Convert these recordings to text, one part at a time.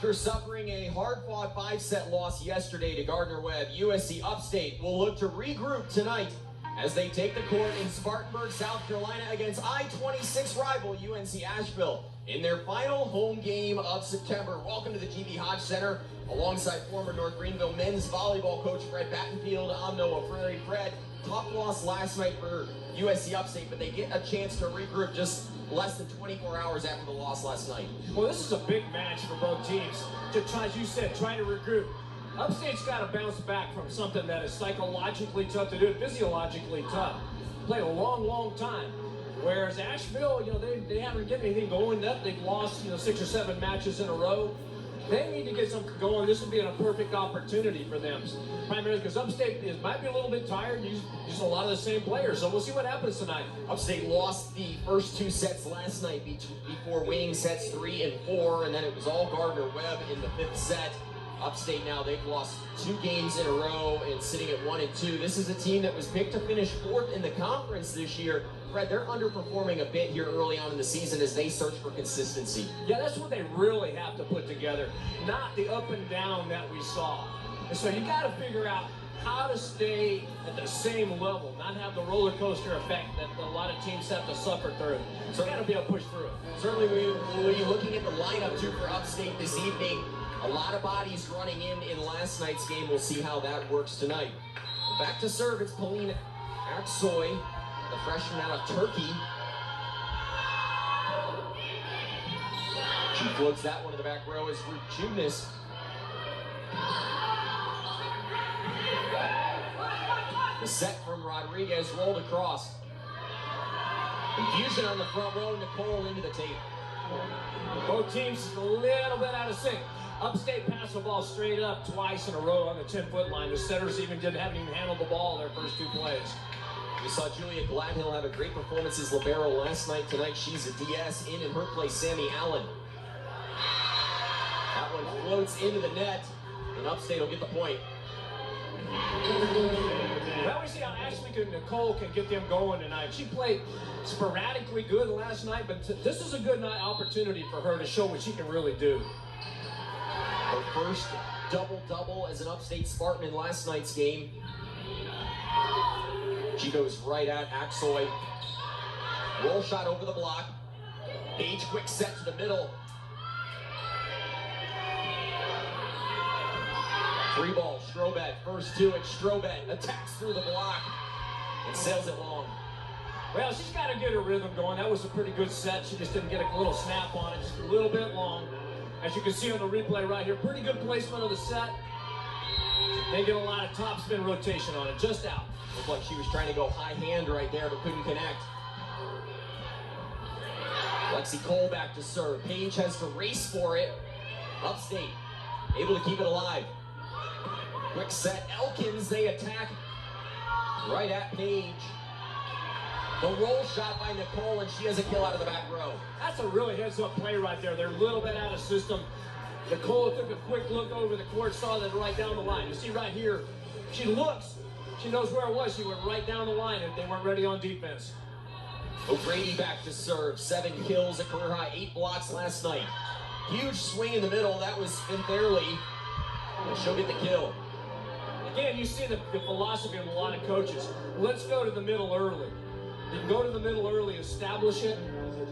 After suffering a hard-fought 5-set loss yesterday to Gardner-Webb, USC Upstate will look to regroup tonight as they take the court in Spartanburg, South Carolina against I-26 rival UNC Asheville in their final home game of September. Welcome to the GB Hodge Center alongside former North Greenville men's volleyball coach Fred Battenfield. I'm Noah Frary. Fred, tough loss last night for USC Upstate, but they get a chance to regroup just less than 24 hours after the loss last night. Well, this is a big match for both teams. As you said, trying to regroup. Upstate's got to bounce back from something that is psychologically tough to do, physiologically tough. Played a long, long time. Whereas Asheville, they haven't get anything going. They've lost, 6 or 7 matches in a row. They need to get something going. This would be a perfect opportunity for them. Primarily because Upstate might be a little bit tired, using a lot of the same players. So we'll see what happens tonight. Upstate lost the first 2 sets last night before winning sets 3 and 4, and then it was all Gardner-Webb in the 5th set. Upstate now, they've lost 2 games in a row and sitting at 1 and 2. This is a team that was picked to finish 4th in the conference this year. Fred, they're underperforming a bit here early on in the season as they search for consistency. Yeah, that's what they really have to put together, not the up and down that we saw. And so you got to figure out how to stay at the same level, not have the roller coaster effect that a lot of teams have to suffer through. So you got to be able to push through it. Certainly, we'll be looking at the lineup too for Upstate this evening. A lot of bodies running in last night's game. We'll see how that works tonight. Back to serve, it's Pauline Aksoy, the freshman out of Turkey. She floats that one to the back row as Ruth Chudnis. The set from Rodriguez rolled across. Confusion on the front row, Nicole into the tape. Both teams a little bit out of sync. Upstate passed the ball straight up twice in a row on the 10-foot line. The setters haven't even handled the ball their first 2 plays. We saw Julia Gladhill have a great performance as libero last night. Tonight she's a DS. In her place, Sammy Allen. That one floats into the net, and Upstate will get the point. Well, we see how Ashley and Nicole can get them going tonight. She played sporadically good last night, but this is a good opportunity for her to show what she can really do. Her first double-double as an Upstate Spartan in last night's game. She goes right at Aksoy. Roll shot over the block. Page quick set to the middle. 3-ball, Strobet, first 2 at Strobet, attacks through the block and sails it long. Well, she's got to get her rhythm going. That was a pretty good set. She just didn't get a little snap on it, just a little bit long. As you can see on the replay right here, pretty good placement of the set. They get a lot of topspin rotation on it, just out. Looked like she was trying to go high hand right there, but couldn't connect. Lexi Cole back to serve. Page has to race for it. Upstate able to keep it alive. Quick set, Elkins, they attack right at Page. The roll shot by Nicole, and she has a kill out of the back row. That's a really heads-up play right there. They're a little bit out of system. Nicole took a quick look over the court, saw that right down the line. You see right here, she looks. She knows where it was. She went right down the line, and they weren't ready on defense. O'Grady back to serve. 7 kills, a career high, 8 blocks last night. Huge swing in the middle. That was Finfairly, and she'll get the kill. Again, you see the philosophy of a lot of coaches. Let's go to the middle early. You can go to the middle early, establish it.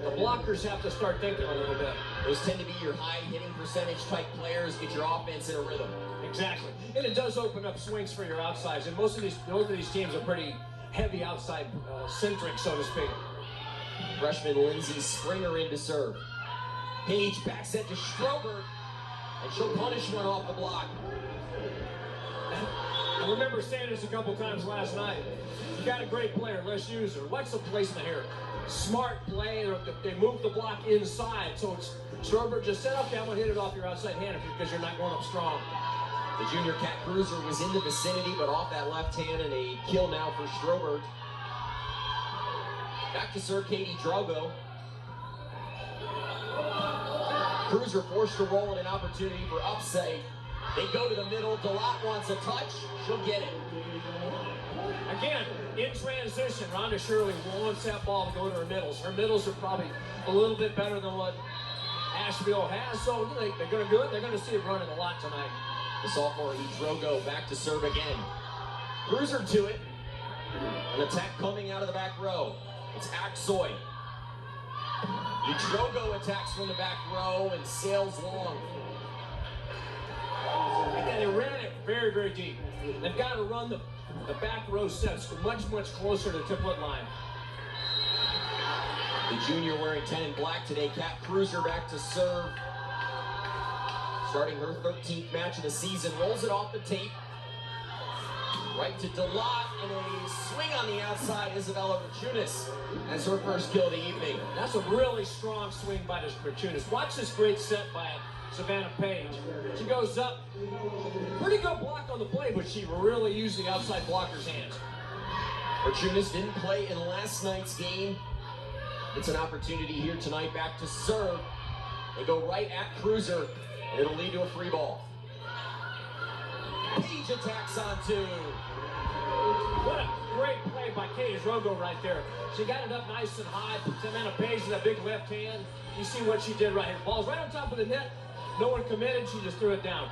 The blockers have to start thinking a little bit. Those tend to be your high hitting percentage type players, get your offense in a rhythm. Exactly. And it does open up swings for your outsides. And most of these teams are pretty heavy outside centric, so to speak. Freshman Lindsay Springer in to serve. Page back set to Strobert, and she'll punish one off the block. I remember saying this a couple times last night. You got a great player, let's use her. What's the placement here? Smart play, they move the block inside. So it's Strobert just set up, I'm gonna hit it off your outside hand because you're not going up strong. The junior Cat Cruiser was in the vicinity, but off that left hand, and a kill now for Strobert. Back to serve Katie Drogo. Cruiser forced to roll at an opportunity for Upstate. They go to the middle. Delat wants a touch. She'll get it. Again, in transition, Rhonda Shirley wants that ball to go to her middles. Her middles are probably a little bit better than what Asheville has, so they're going to do it. They're going to see it running a lot tonight. The sophomore Drogo back to serve again. Cruiser to it. An attack coming out of the back row. It's Aksoy. Drogo attacks from the back row and sails long. Again, they ran it very, very deep. They've got to run the back row sets much, much closer to the template line. The junior wearing 10 in black today, Kat Cruiser back to serve. Starting her 13th match of the season, rolls it off the tape. Right to Delot, and a swing on the outside. Isabella Rachunas has her first kill of the evening. That's a really strong swing by this Rachunas. Watch this great set by Savannah Page. She goes up, pretty good block on the play, but she really used the outside blocker's hands. Rachunas didn't play in last night's game. It's an opportunity here tonight back to serve. They go right at Cruiser, and it'll lead to a free ball. Page attacks on two. What a great play by Katie Drogo right there. She got it up nice and high. Savannah Page with that big left hand. You see what she did right here. Ball's right on top of the net. No one committed. She just threw it down.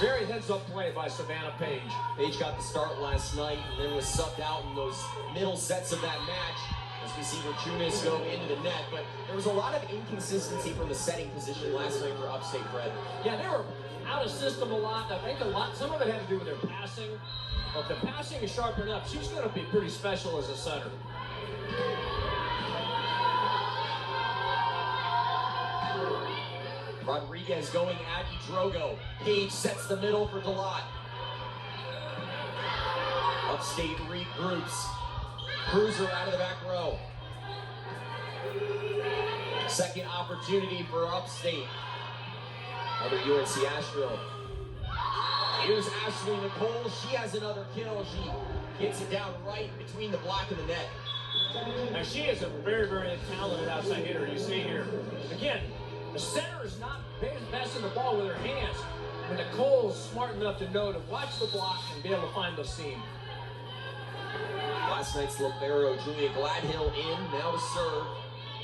Very heads-up play by Savannah Page. Page got the start last night and then was subbed out in those middle sets of that match as we see Rachunas go into the net. But there was a lot of inconsistency from the setting position last night for Upstate, Fred. Yeah, they were out of system a lot. I think some of it had to do with their passing. But if the passing is sharp enough, she's going to be pretty special as a setter. Rodriguez going at Drogo. Page sets the middle for Delot. Upstate regroups. Cruiser out of the back row. Second opportunity for Upstate. Another UNC Asheville. Here's Ashley Nicole. She has another kill. She gets it down right between the block and the net. Now she is a very, very talented outside hitter. You see here. Again, the center is not passing the ball with her hands. And Nicole's smart enough to know to watch the block and be able to find the seam. Last night's libero, Julia Gladhill in, now to serve.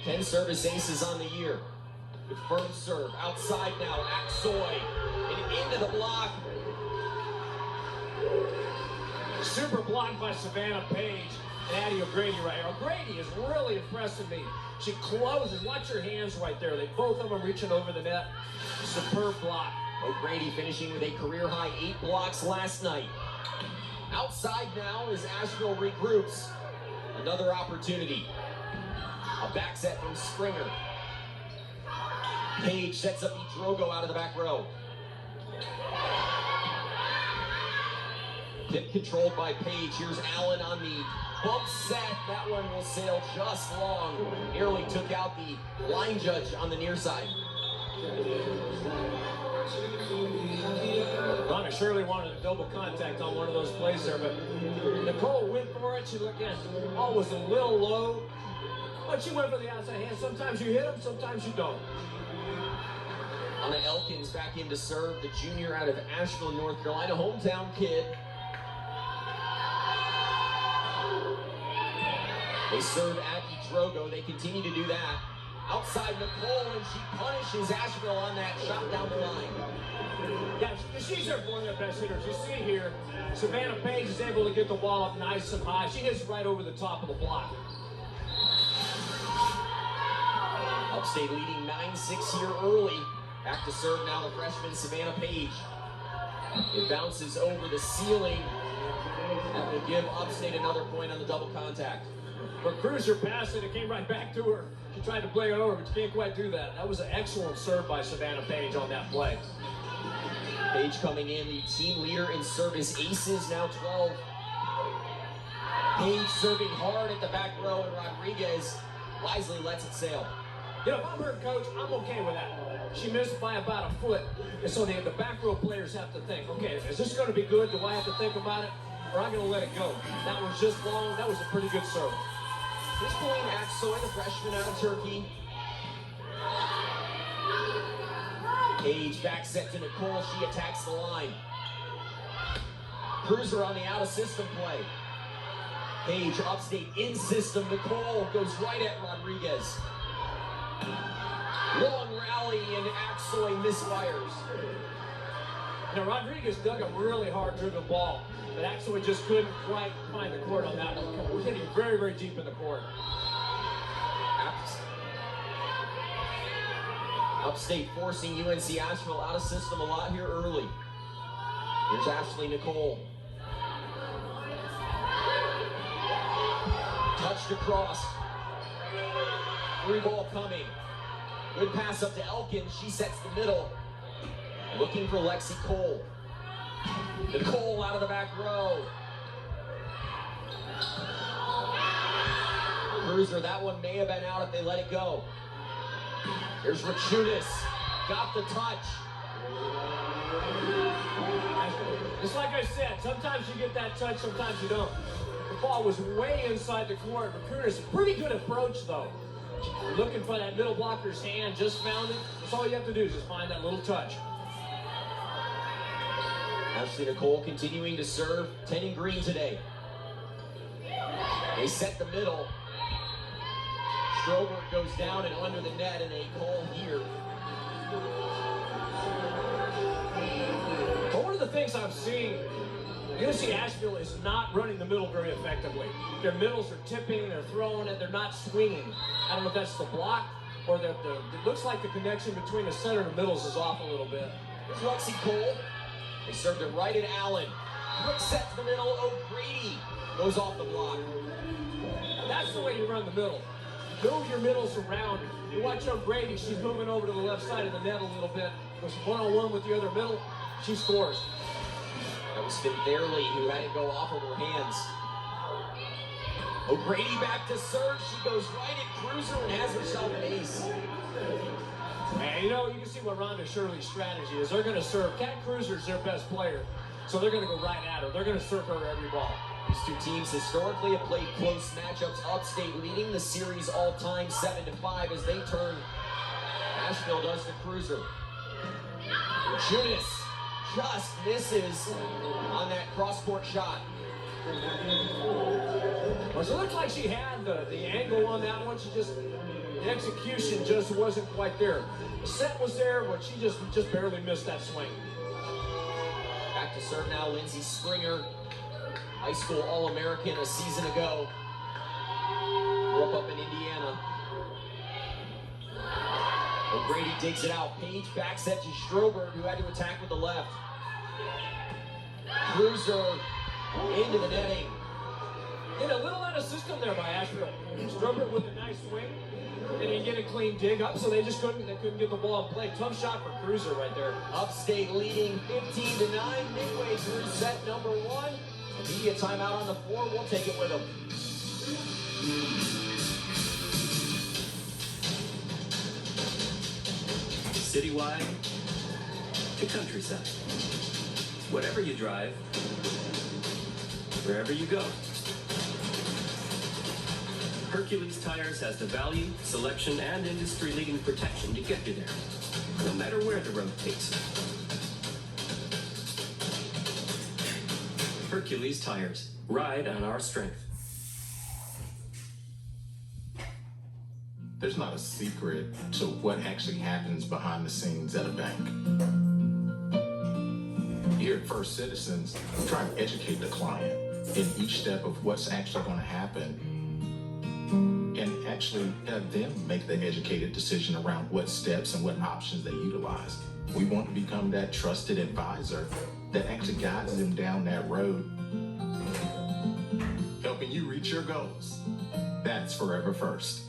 10 service aces on the year. With firm serve, outside now, Aksoy, and into the block. Super block by Savannah Page and Addie O'Grady right here. O'Grady is really impressing me. She closes, watch her hands right there. Both of them reaching over the net. Superb block. O'Grady finishing with a career-high 8 blocks last night. Outside now as Asheville regroups. Another opportunity. A back set from Springer. Page sets up Drogo out of the back row. Tip controlled by Page. Here's Allen on the bump set. That one will sail just long. Nearly took out the line judge on the near side. Donna Shirley wanted a double contact on one of those plays there, but Nicole went for it. She looked again. Ball was a little low, but she went for the outside hand. Sometimes you hit them, sometimes you don't. Anna Elkins back in to serve, the junior out of Asheville, North Carolina, hometown kid. They serve at Drogo. They continue to do that. Outside Nicole, and she punishes Asheville on that shot down the line. Yeah, she's one of their best hitters. You see here, Savannah Page is able to get the ball up nice and high. She hits right over the top of the block. Upstate leading 9-6 here early. Back to serve now the freshman Savannah Page. It bounces over the ceiling. That will give Upstate another point on the double contact. But Cruiser passed it, it came right back to her. She tried to play it over, but you can't quite do that. That was an excellent serve by Savannah Page on that play. Page coming in, the team leader in service aces, now 12. Page serving hard at the back row, and Rodriguez wisely lets it sail. You know, if I'm her coach, I'm okay with that. She missed by about a foot, and so the back row players have to think, okay, is this going to be good? Do I have to think about it? Or I'm going to let it go? That was just long. That was a pretty good serve. Here's Colleen Aksoy, the freshman out of Turkey. Page back set to Nicole. She attacks the line. Cruiser on the out-of-system play. Page, Upstate in system. Nicole goes right at Rodriguez. Long rally and Axel misfires. Now Rodriguez dug a really hard driven ball, but Axel just couldn't quite find the court on that one. We're hitting very, very deep in the court. Upstate forcing UNC Asheville out of system a lot here early. Here's Ashley Nicole. Touched across. Three ball coming. Good pass up to Elkins. She sets the middle. Looking for Lexi Cole. Nicole out of the back row. Cruiser, that one may have been out if they let it go. Here's Rachunas. Got the touch. It's like I said, sometimes you get that touch, sometimes you don't. The ball was way inside the court. Rachunas, pretty good approach though. Looking for that middle blocker's hand, just found it. That's all you have to do is just find that little touch. Ashley Nicole continuing to serve. 10 in green today. They set the middle. Strober goes down and under the net, and a call here. But one of the things I'm seeing, UNC Asheville is not running the middle very effectively. Their middles are tipping, they're throwing it, they're not swinging. I don't know if that's the block or it looks like the connection between the center and the middles is off a little bit. It's Lexi Cole. They served it right at Allen. Quick set to the middle. O'Grady goes off the block. That's the way you run the middle. Move your middles around. You watch O'Grady, she's moving over to the left side of the net a little bit. Goes one-on-one with the other middle, she scores. That was Finn Fairley who had it go off of her hands. O'Grady back to serve. She goes right at Cruiser and has herself an ace. And you know, you can see what Rhonda Shirley's strategy is. They're going to serve. Kat Cruiser's their best player, so they're going to go right at her. They're going to serve her every ball. These two teams historically have played close matchups. Upstate leading the series all-time 7-5 as they turn. Asheville does to Cruiser. Junis just misses on that cross-court shot. Well, so it looked like she had the angle on that one. The execution just wasn't quite there. The set was there, but she just barely missed that swing. Back to serve now, Lindsey Springer. High school All-American a season ago. Grew up in Indiana. O'Grady digs it out. Page back set to Strober, who had to attack with the left. Cruiser into the netting. Get a little out of system there by Asheville. Strober with a nice swing. They didn't get a clean dig up, so they couldn't get the ball in play. Tough shot for Cruiser right there. Upstate leading 15-9 midway through set number 1. Media timeout on the floor. We'll take it with them. Citywide to countryside. Whatever you drive, wherever you go. Hercules Tires has the value, selection, and industry-leading protection to get you there, no matter where the road takes you. Hercules Tires. Ride on our strength. There's not a secret to what actually happens behind the scenes at a bank. Here at First Citizens, we try to educate the client in each step of what's actually going to happen and actually have them make the educated decision around what steps and what options they utilize. We want to become that trusted advisor that actually guides them down that road, helping you reach your goals. That's Forever First.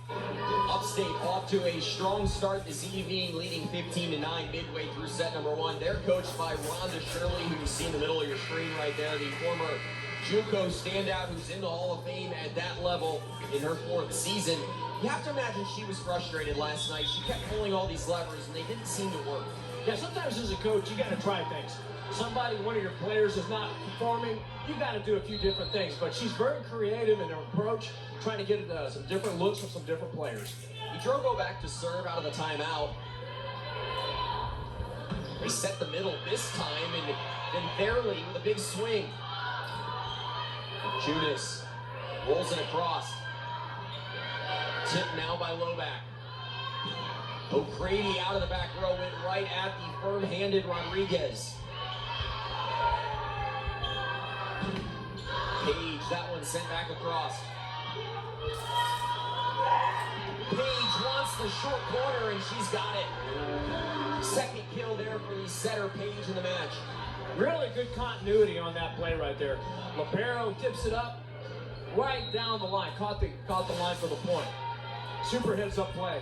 Upstate off to a strong start this evening, leading 15-9 midway through set number 1. They're coached by Rhonda Shirley, who you see in the middle of your screen right there, the former JUCO standout who's in the Hall of Fame at that level in her 4th season. You have to imagine she was frustrated last night. She kept pulling all these levers and they didn't seem to work. Yeah, sometimes as a coach, you got to try things. One of your players is not performing, you got to do a few different things. But she's very creative in her approach, trying to get some different looks from some different players. Drogo back to serve out of the timeout. They set the middle this time, and then Fairley with a big swing. Junis rolls it across. Tip now by Loback. O'Grady out of the back row, went right at the firm-handed Rodriguez. Page, that one sent back across. Page wants the short corner, and she's got it. Second kill there for the setter, Page, in the match. Really good continuity on that play right there. Libero tips it up right down the line. Caught the line for the point. Super heads-up play.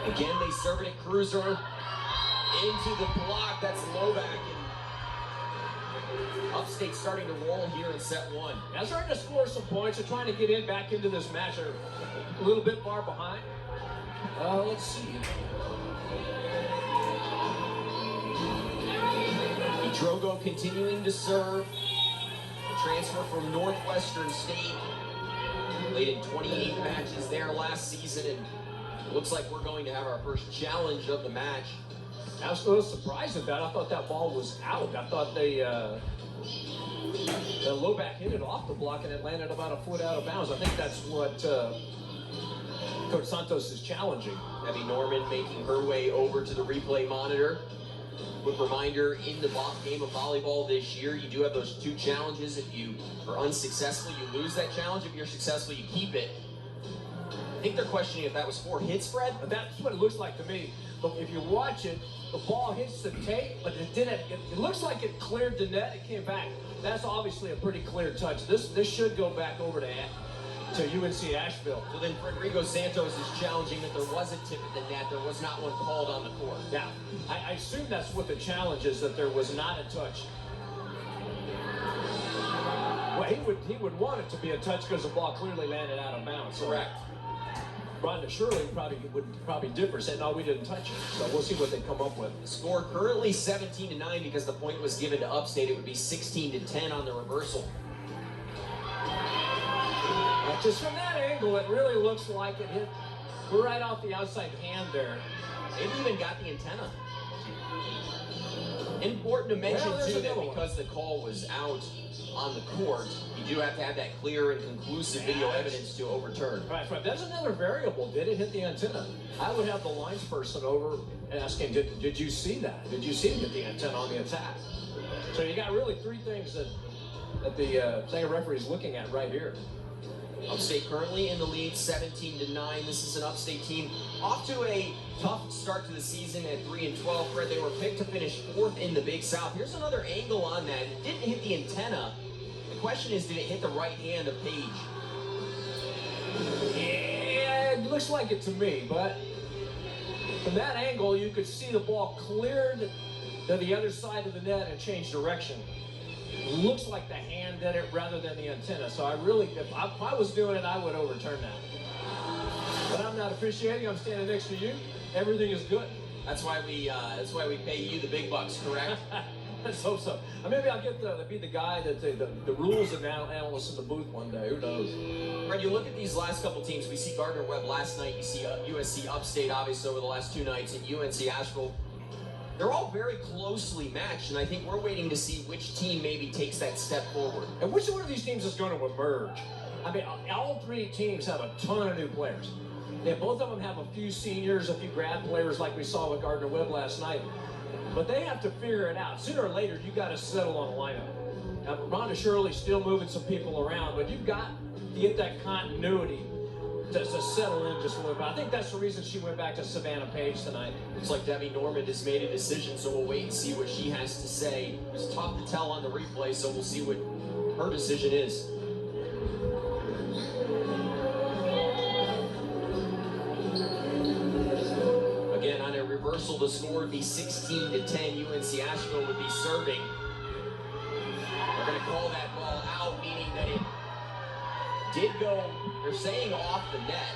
Again, they serve it at Cruiser. Into the block, that's Loback. And Upstate starting to roll here in set one. Now starting to score some points. They're trying to get back into this match. They're a little bit far behind. Let's see. Drogo continuing to serve. A transfer from Northwestern State. Played in 28 matches there last season, and it looks like we're going to have our first challenge of the match. I was a little surprised at that. I thought that ball was out. I thought the Loback hit it off the block and it landed about a foot out of bounds. I think that's what Coach Santos is challenging. Debbie Norman making her way over to the replay monitor. Quick reminder, in the game of volleyball this year, you do have those two challenges. If you are unsuccessful, you lose that challenge. If you're successful, you keep it. I think they're questioning if that was 4 hits, Fred. But that's what it looks like to me. But if you watch it, the ball hits the tape, but it didn't. It looks like it cleared the net. It came back. That's obviously a pretty clear touch. This should go back over to UNC Asheville. So then Rodrigo Santos is challenging that there was a tip at the net. There was not one called on the court. Yeah, I assume that's what the challenge is, that there was not a touch. Well, he would want it to be a touch because the ball clearly landed out of bounds. Correct. Rhonda Shirley would differ, said, no, we didn't touch it. So we'll see what they come up with. The score currently 17-9 because the point was given to Upstate. It would be 16-10 on the reversal. Just from that angle, it really looks like it hit right off the outside hand there. Maybe even got the antenna. Important to mention, too, that because the call was out on the court, you do have to have that clear and conclusive video evidence to overturn. Right. That's another variable. Did it hit the antenna? I would have the lines person over asking, did you see that? Did you see it hit the antenna on the attack? So you got really three things that the second referee is looking at right here. Upstate currently in the lead, 17-9. This is an Upstate team off to a tough start to the season at 3-12. Fred, they were picked to finish 4th in the Big South. Here's another angle on that. It didn't hit the antenna. The question is, did it hit the right hand of Page? Yeah, it looks like it to me, but from that angle, you could see the ball cleared to the other side of the net and change direction. Looks like the hand did it rather than the antenna. So I really, if I was doing it, I would overturn that. But I'm not officiating. I'm standing next to you. Everything is good. That's why we pay you the big bucks, correct? Let's hope so. Maybe I'll get to be the guy that the rules analyst in the booth one day. Who knows? Fred, you look at these last couple teams. We see Gardner Webb last night. You see USC Upstate, obviously, over the last 2 nights, and UNC Asheville. They're all very closely matched, and I think we're waiting to see which team maybe takes that step forward. And which one of these teams is going to emerge? I mean, all 3 teams have a ton of new players. Both of them have a few seniors, a few grad players like we saw with Gardner Webb last night. But they have to figure it out. Sooner or later, you got to settle on a lineup. Now, Rhonda Shirley's still moving some people around, but you've got to get that continuity to settle in just a little bit. I think that's the reason she went back to Savannah Page tonight. Looks like Debbie Norman has made a decision, so we'll wait and see what she has to say. It was tough to tell on the replay, so we'll see what her decision is. Again, on a reversal, the score would be 16-10. UNC Asheville would be serving. They're going to call that ball out, meaning that it did go, they're saying off the net.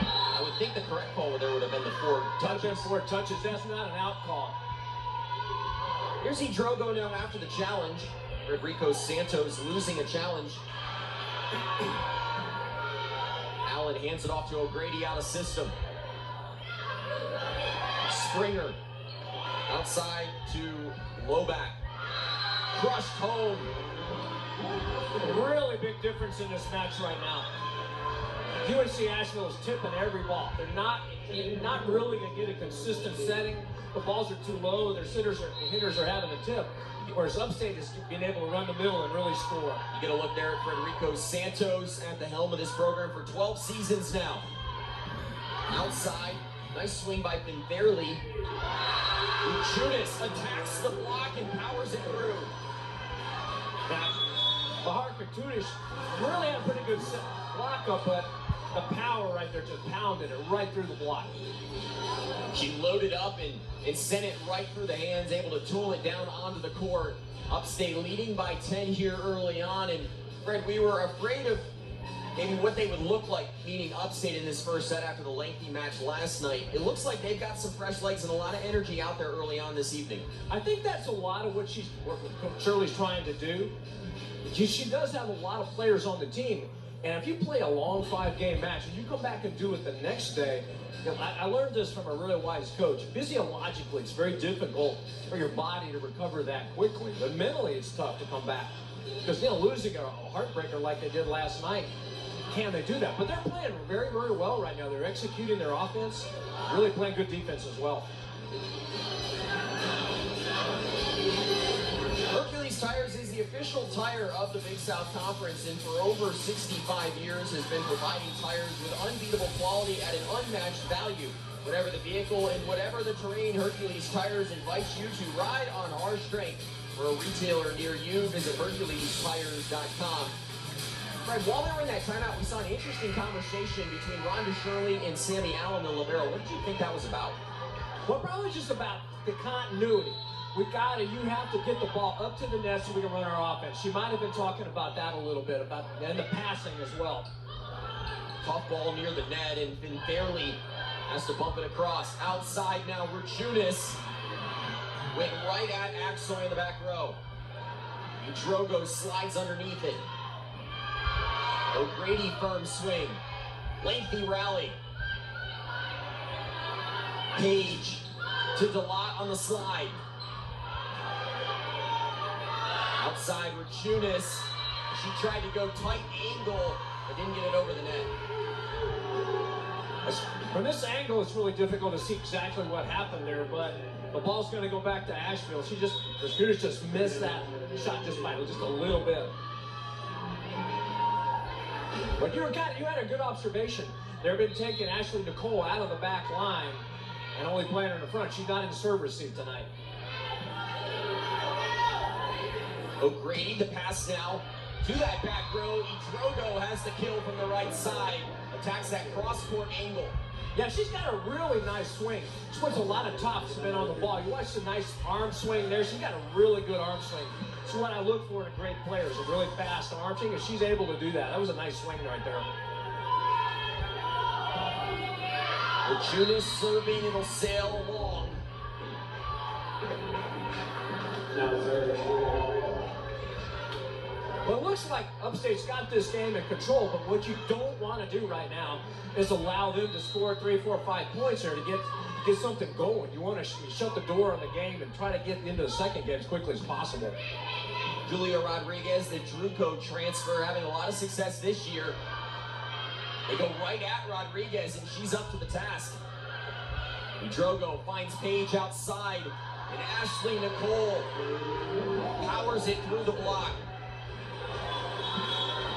I would think the correct call there would have been the 4 touches. 4 touches. That's not an out call. Here's Drogo now after the challenge. Rodrigo Santos losing a challenge. Allen hands it off to O'Grady out of system. Springer outside to Loback. Crushed home. Really big difference in this match right now. UNC Asheville is tipping every ball. They're not really going to get a consistent setting. The balls are too low. Their hitters are having a tip. Whereas Upstate is being able to run the middle and really score. You get a look there at Federico Santos at the helm of this program for 12 seasons now. Outside, nice swing by Finfairley. Junis attacks the block and powers it through. Now, Bahar Katudish really had a pretty good block up, but the power right there just pounded it right through the block. She loaded up and sent it right through the hands, able to tool it down onto the court. Upstate leading by 10 here early on, and Fred, we were afraid of maybe what they would look like meeting Upstate in this first set after the lengthy match last night. It looks like they've got some fresh legs and a lot of energy out there early on this evening. I think that's a lot of what Shirley's trying to do. She does have a lot of players on the team, and if you play a long 5-game match and you come back and do it the next day, I learned this from a really wise coach. Physiologically, it's very difficult for your body to recover that quickly, but mentally it's tough to come back. Because, losing a heartbreaker like they did last night, can they do that? But they're playing very, very well right now. They're executing their offense, really playing good defense as well. Hercules Tires is the official tire of the Big South Conference, and for over 65 years has been providing tires with unbeatable quality at an unmatched value. Whatever the vehicle and whatever the terrain, Hercules Tires invites you to ride on our strength. For a retailer near you, visit HerculesTires.com. Fred, while they were in that timeout, we saw an interesting conversation between Rhonda Shirley and Sammy Allen, the libero. What did you think that was about? Well, probably just about the continuity. You have to get the ball up to the net so we can run our offense. She might have been talking about that a little bit, and the passing as well. Tough ball near the net, and Finfairley has to bump it across. Outside now, Junis went right at Axel in the back row. Drogo slides underneath it. O'Grady firm swing. Lengthy rally. Page to Delot on the slide. Outside Junis. She tried to go tight angle, but didn't get it over the net. From this angle, it's really difficult to see exactly what happened there, but the ball's going to go back to Asheville. Junis just missed that shot just by just a little bit. But you had a good observation. They've been taking Ashley Nicole out of the back line and only playing her in the front. She's not in serve receive tonight. O'Grady, the pass now to that back row. Drogo has the kill from the right side. Attacks that cross-court angle. Yeah, she's got a really nice swing. She puts a lot of top spin on the ball. You watch the nice arm swing there. She's got a really good arm swing. It's what I look for in a great player, is a really fast arm swing, and she's able to do that. That was a nice swing right there. Junis serving, it'll sail along. Well, it looks like Upstate's got this game in control, but what you don't want to do right now is allow them to score 3, 4, 5 points here to get something going. You want to shut the door on the game and try to get into the second game as quickly as possible. Julia Rodriguez, the Druco transfer, having a lot of success this year. They go right at Rodriguez, and she's up to the task. Drogo finds Page outside, and Ashley Nicole powers it through the block.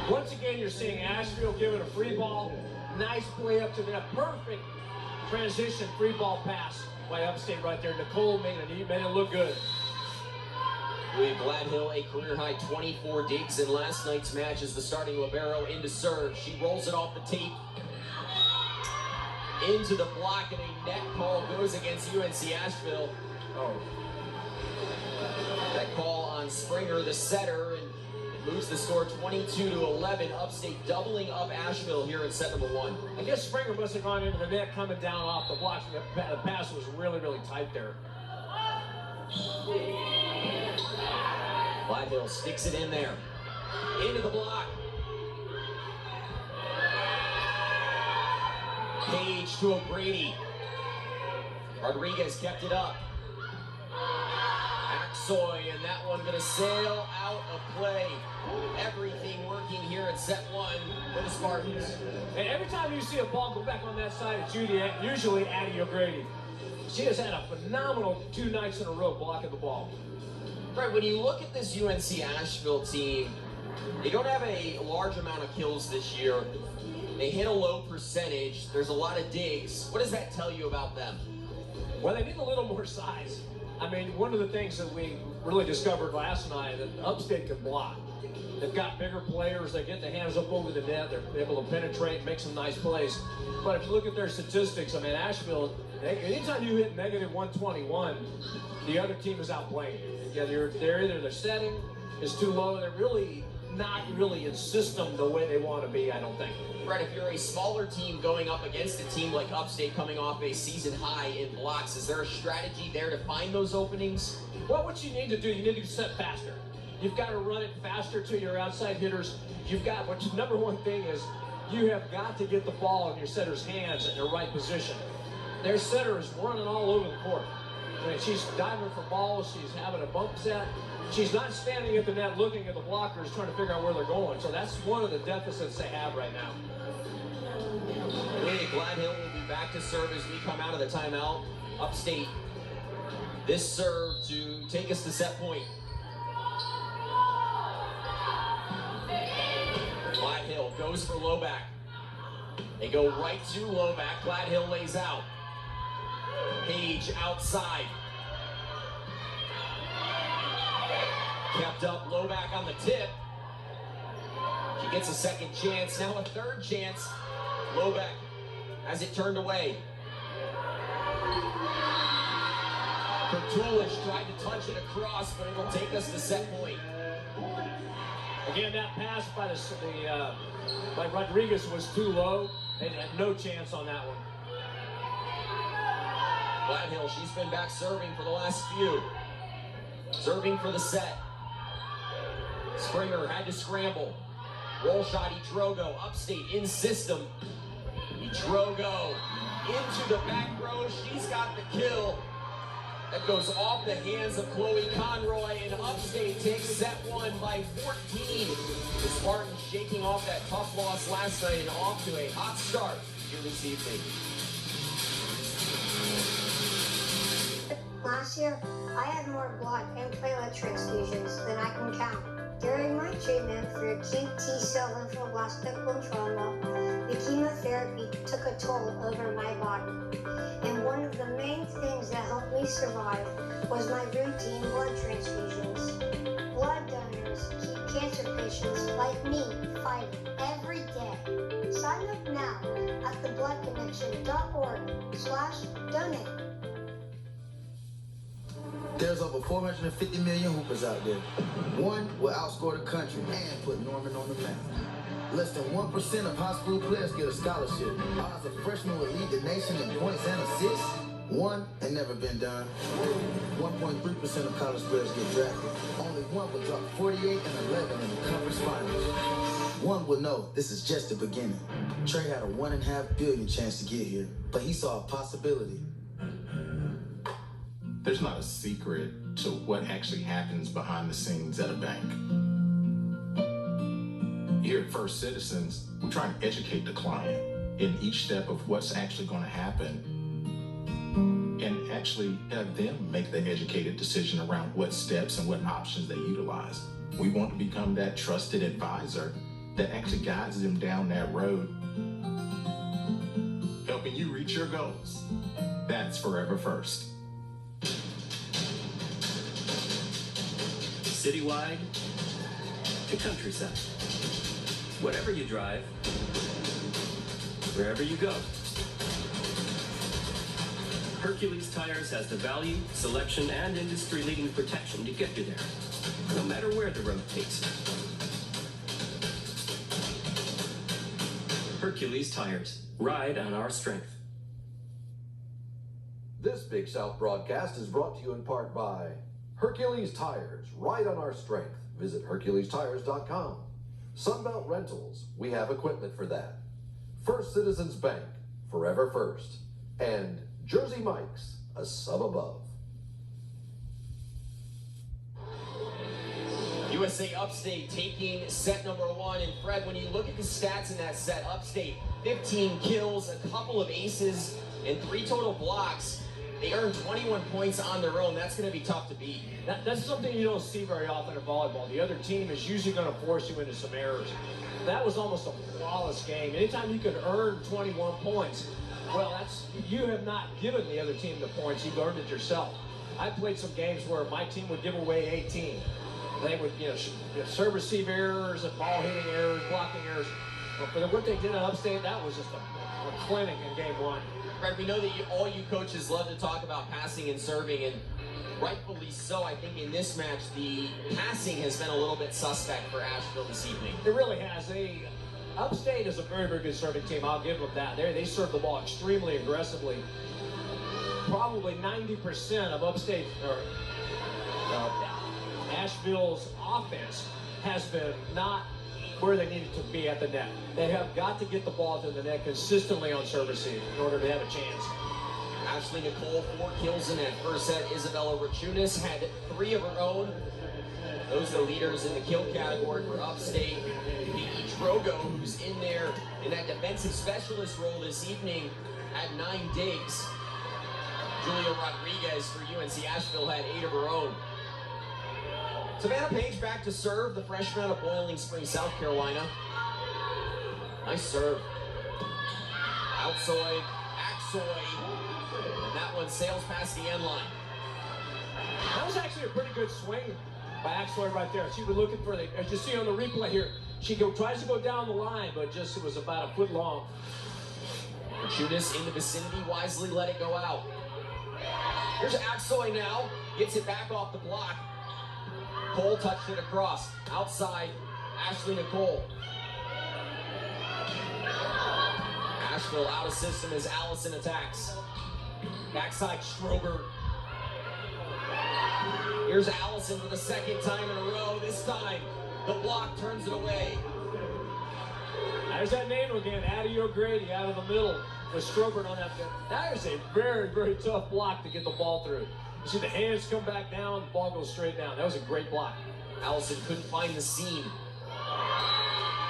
Once again, you're seeing Asheville give it a free ball. Nice play up to the net. Perfect transition free ball pass by Upstate right there. Nicole made it look good. Louis Gladhill, a career-high 24 digs in last night's match as the starting libero into serve. She rolls it off the tape into the block, and a net call goes against UNC Asheville. That call on Springer, the setter, and it moves the score 22-11. Upstate doubling up Asheville here in set number 1. I guess Springer must have gone into the net coming down off the block. The pass was really, really tight there. Gladhill sticks it in there. Into the block. Page to O'Grady. Rodriguez kept it up. Soy, and that one going to sail out of play. Everything working here at set one for the Spartans. And every time you see a ball go back on that side, it's usually Addie O'Grady. She has had a phenomenal 2 nights in a row blocking the ball. Right, when you look at this UNC Asheville team, they don't have a large amount of kills this year. They hit a low percentage. There's a lot of digs. What does that tell you about them? Well, they need a little more size. I mean, one of the things that we really discovered last night, that Upstate can block. They've got bigger players. They get their hands up over the net. They're able to penetrate and make some nice plays. But if you look at their statistics, I mean, Asheville, anytime you hit negative 121, the other team is outplaying you. Either their setting is too low. They're really not really in system the way they want to be, I don't think. Right, if you're a smaller team going up against a team like Upstate coming off a season high in blocks, is there a strategy there to find those openings? Well, what you need to do, you need to set faster. You've got to run it faster to your outside hitters. What's number one thing is you have got to get the ball in your setter's hands in the right position. Their setter is running all over the court. I mean, she's diving for balls. She's having a bump set. She's not standing at the net looking at the blockers trying to figure out where they're going. So that's one of the deficits they have right now. Gladhill will be back to serve as we come out of the timeout. Upstate, this serve to take us to set point. Gladhill goes for low back. They go right to low back. Gladhill lays out. Page outside. Kept up, low back on the tip. She gets a second chance, now a third chance. Low back has it turned away. Pertulish tried to touch it across, but it'll take us to set point. Again, that pass by Rodriguez was too low. They had no chance on that one. Gladhill, she's been back serving for the last few. Serving for the set. Springer had to scramble. Roll shot, Idrogo. Upstate in system. Idrogo into the back row. She's got the kill. That goes off the hands of Chloe Conroy, and Upstate takes set one by 14. The Spartans shaking off that tough loss last night and off to a hot start here this evening. Last year, I had more blood and platelet transfusions than I can count. During my treatment for acute T-cell lymphoblastic lymphoma, the chemotherapy took a toll over my body. And one of the main things that helped me survive was my routine blood transfusions. Blood donors keep cancer patients like me fighting every day. Sign up now at thebloodconnection.org/donate. There's over 450 million hoopers out there. One will outscore the country and put Norman on the map. Less than 1% of high school players get a scholarship. Odds of freshmen will lead the nation in points and assists. One ain't never been done. 1.3% of college players get drafted. Only one will drop 48 and 11 in the conference finals. One will know this is just the beginning. Trey had a 1.5 billion chance to get here, but he saw a possibility. There's not a secret to what actually happens behind the scenes at a bank. Here at First Citizens, we try and educate the client in each step of what's actually going to happen and actually have them make the educated decision around what steps and what options they utilize. We want to become that trusted advisor that actually guides them down that road, helping you reach your goals. That's Forever First. Citywide to countryside. Whatever you drive, wherever you go. Hercules Tires has the value, selection, and industry-leading protection to get you there, no matter where the road takes you. Hercules Tires. Ride on our strength. This Big South broadcast is brought to you in part by Hercules Tires, ride on our strength. Visit HerculesTires.com. Sunbelt Rentals, we have equipment for that. First Citizens Bank, Forever First. And Jersey Mike's, a sub above. USA Upstate taking set number 1. And Fred, when you look at the stats in that set, Upstate 15 kills, a couple of aces, and 3 total blocks. They earned 21 points on their own. That's going to be tough to beat. That's something you don't see very often in volleyball. The other team is usually going to force you into some errors. That was almost a flawless game. Anytime you can earn 21 points, well, you have not given the other team the points. You've earned it yourself. I played some games where my team would give away 18. They would, serve receive errors and ball hitting errors, blocking errors. But for what they did at Upstate, that was just a clinic in game 1. Fred, we know that all you coaches love to talk about passing and serving, and rightfully so. I think in this match, the passing has been a little bit suspect for Asheville this evening. It really has. Upstate is a very, very good serving team. I'll give them that. They serve the ball extremely aggressively. Probably 90% of Upstate or Asheville's offense has been not where they needed to be at the net. They have got to get the ball to the net consistently on serve receive in order to have a chance. Ashley Nicole, 4 kills in that first set. Isabella Rachunas had 3 of her own. Those are the leaders in the kill category for Upstate. Vicky Drogo, who's in there in that defensive specialist role this evening, had 9 digs. Julia Rodriguez for UNC Asheville had 8 of her own. Savannah Page back to serve, the freshman out of Boiling Springs, South Carolina. Nice serve. Outside, Axoy. And that one sails past the end line. That was actually a pretty good swing by Axoy right there. She was looking for as you see on the replay here, she tries to go down the line, but just it was about a foot long. Rachunas in the vicinity, wisely let it go out. Here's Axoy now, gets it back off the block. Cole touched it across. Outside, Ashley Nicole. Asheville out of system as Allison attacks. Backside Strober. Here's Allison for the 2nd time in a row. This time, the block turns it away. There's that name again, Addie O'Grady out of the middle with Strober on that. That is a very, very tough block to get the ball through. You see the hands come back down, the ball goes straight down. That was a great block. Allison couldn't find the seam.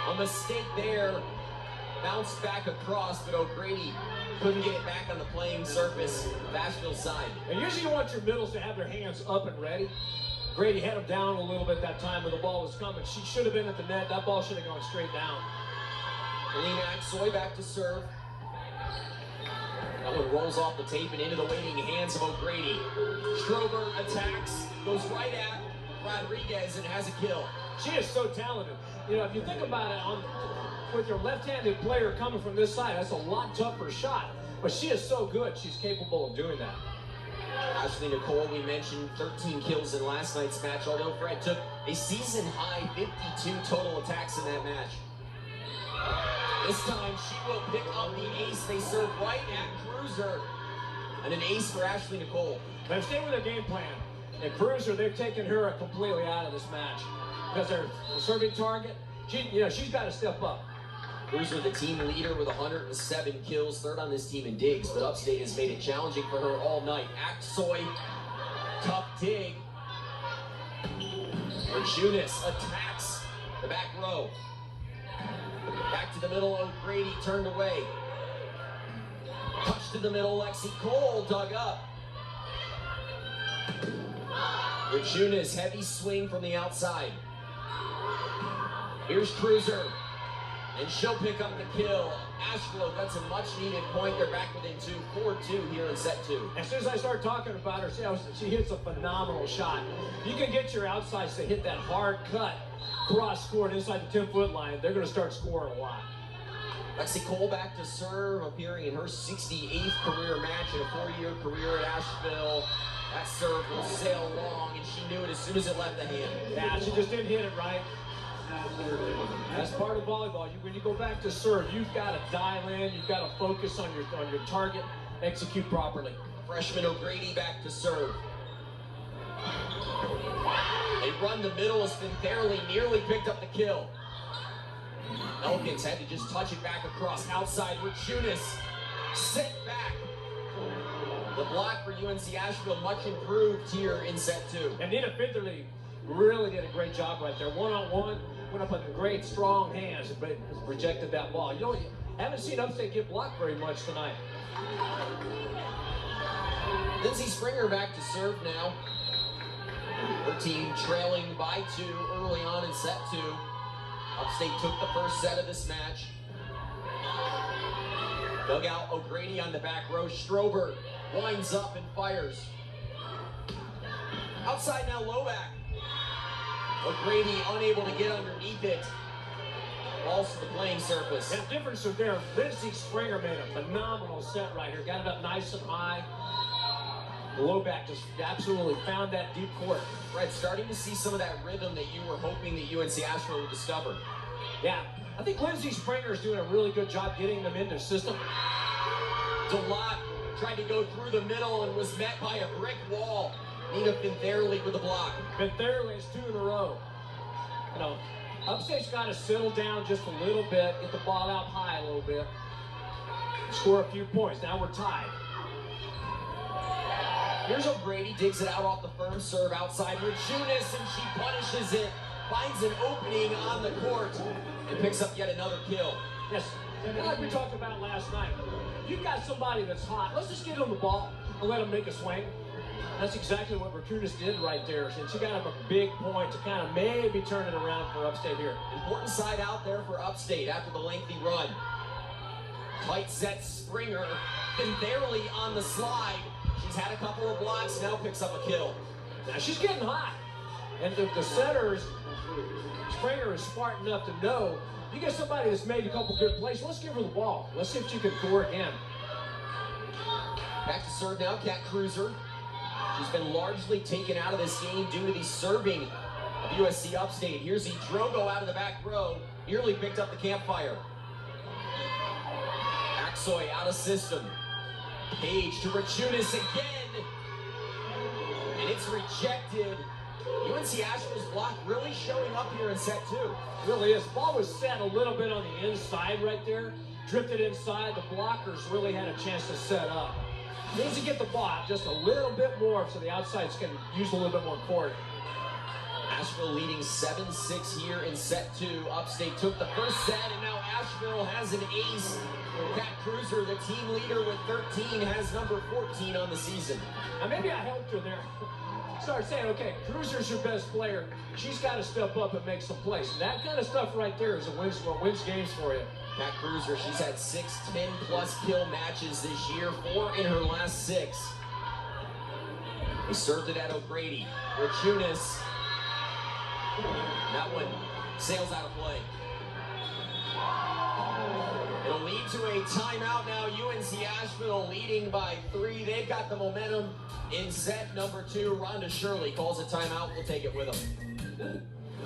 A mistake there. Bounced back across, but O'Grady couldn't get it back on the playing surface of Asheville's side. And usually you want your middles to have their hands up and ready. Grady had them down a little bit that time when the ball was coming. She should have been at the net. That ball should have gone straight down. Alina Axoy back to serve. That one rolls off the tape and into the waiting hands of O'Grady. Strober attacks, goes right at Rodriguez and has a kill. She is so talented. If you think about it, with your left-handed player coming from this side, that's a lot tougher shot. But she is so good, she's capable of doing that. Ashley Nicole, we mentioned 13 kills in last night's match, although Fred took a season-high 52 total attacks in that match. This time, she will pick up the ace. They serve right at Cruiser. And an ace for Ashley Nicole. They've stayed with their game plan. And Cruiser, they've taken her completely out of this match. Because they're the serving target, she's got to step up. Cruiser, the team leader with 107 kills, 3rd on this team in digs, but Upstate has made it challenging for her all night. Axoy, tough dig. Rachunas attacks the back row. Back to the middle, O'Grady turned away. Touch to the middle, Lexi Cole dug up. Rachunas, heavy swing from the outside. Here's Cruiser, and she'll pick up the kill. Asheville gets a much-needed point. They're back within 2, 4-2 here in set 2. As soon as I start talking about her, she hits a phenomenal shot. You can get your outsides to hit that hard cut cross court inside the 10-foot line. They're going to start scoring a lot. Lexi Cole back to serve, appearing in her 68th career match in a 4-year career at Asheville. That serve will sail long, and she knew it as soon as it left the hand. Yeah, she just didn't hit it right. That's part of volleyball. When you go back to serve, you've got to dial in. You've got to focus on your target, execute properly. Freshman O'Grady back to serve. They run the middle. Has been nearly picked up the kill. Elkins had to just touch it back across. Outside, Rachunas sent back. The block for UNC Asheville much improved here in set 2. And Nina Fitherly really did a great job right there. One-on-one, went up on great, strong hands, but rejected that ball. You know, haven't seen Upstate get blocked very much tonight. Lindsey Springer back to serve now. Her team trailing by 2 early on in set 2. Upstate took the first set of this match. Dugout O'Grady on the back row. Strober winds up and fires. Outside now, Loback. O'Grady unable to get underneath it. Balls to the playing surface. The difference is there. Lindsey Springer made a phenomenal set right here. Got it up nice and high. Loback just absolutely found that deep court. Fred, starting to see some of that rhythm that you were hoping that UNC Asheville would discover. Yeah, I think Lindsey Springer is doing a really good job getting them into the system. DeLotte tried to go through the middle and was met by a brick wall. Nina Fintherley with the block. Fintherley is 2 in a row. You know, Upstate's got to settle down just a little bit, get the ball out high a little bit, score a few points. Now we're tied. Here's O'Grady, digs it out off the firm serve outside with Junis, and she punishes it, finds an opening on the court, and picks up yet another kill. Yes, and like we talked about last night, you've got somebody that's hot, let's just get them the ball and let them make a swing. That's exactly what Rakunas did right there, and she got him a big point to kind of maybe turn it around for Upstate here. Important side out there for Upstate after the lengthy run. Tight set Springer, Fintherley on the slide. She's had a couple of blocks, now picks up a kill. Now she's getting hot. And the setters, Springer is smart enough to know, you get somebody that's made a couple good plays, let's give her the ball. Let's see if she can score again. Back to serve now, Kat Cruiser. She's been largely taken out of this game due to the serving of USC Upstate. Here's the Drogo out of the back row, nearly picked up the campfire. Aksoy out of system. Page to Rakunas again, and it's rejected. UNC Asheville's block really showing up here in set 2. Really is. Ball was set a little bit on the inside right there. Drifted inside. The blockers really had a chance to set up. Needs to get the ball out just a little bit more so the outsides can use a little bit more court. Asheville leading 7-6 here in set 2. Upstate took the first set, and now Asheville has an ace. Kat Cruiser, the team leader with 13, has number 14 on the season. Now maybe I helped her there. Start saying, okay, Cruiser's your best player. She's got to step up and make some plays. And that kind of stuff right there is what wins games for you. Kat Cruiser, she's had 6 10-plus kill matches this year, 4 in her last 6. They served it at O'Grady. Rakunas. That one sails out of play. It'll lead to a timeout now. UNC Asheville leading by 3. They've got the momentum in set number 2. Rhonda Shirley calls a timeout. We'll take it with them.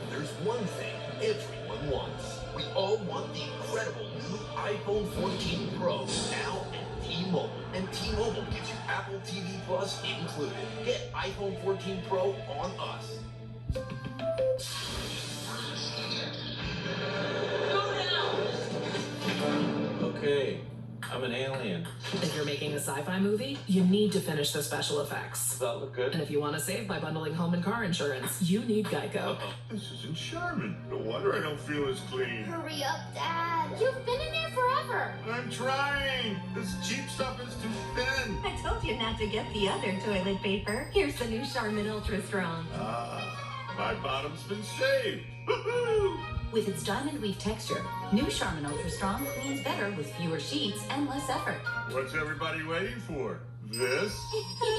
There's one thing everyone wants. We all want the incredible new iPhone 14 Pro now at T-Mobile. And T-Mobile gives you Apple TV Plus included. Get iPhone 14 Pro on us. Okay, I'm an alien. If you're making a sci-fi movie, you need to finish the special effects. Does that look good? And if you want to save by bundling home and car insurance, you need Geico. This isn't Charmin. No wonder I don't feel as clean. Hurry up, Dad. You've been in there forever. I'm trying. This cheap stuff is too thin. I told you not to get the other toilet paper. Here's the new Charmin Ultra Strong. My bottom's been saved. Woohoo! With its diamond weave texture, new Charmin Ultra Strong cleans better with fewer sheets and less effort. What's everybody waiting for? This?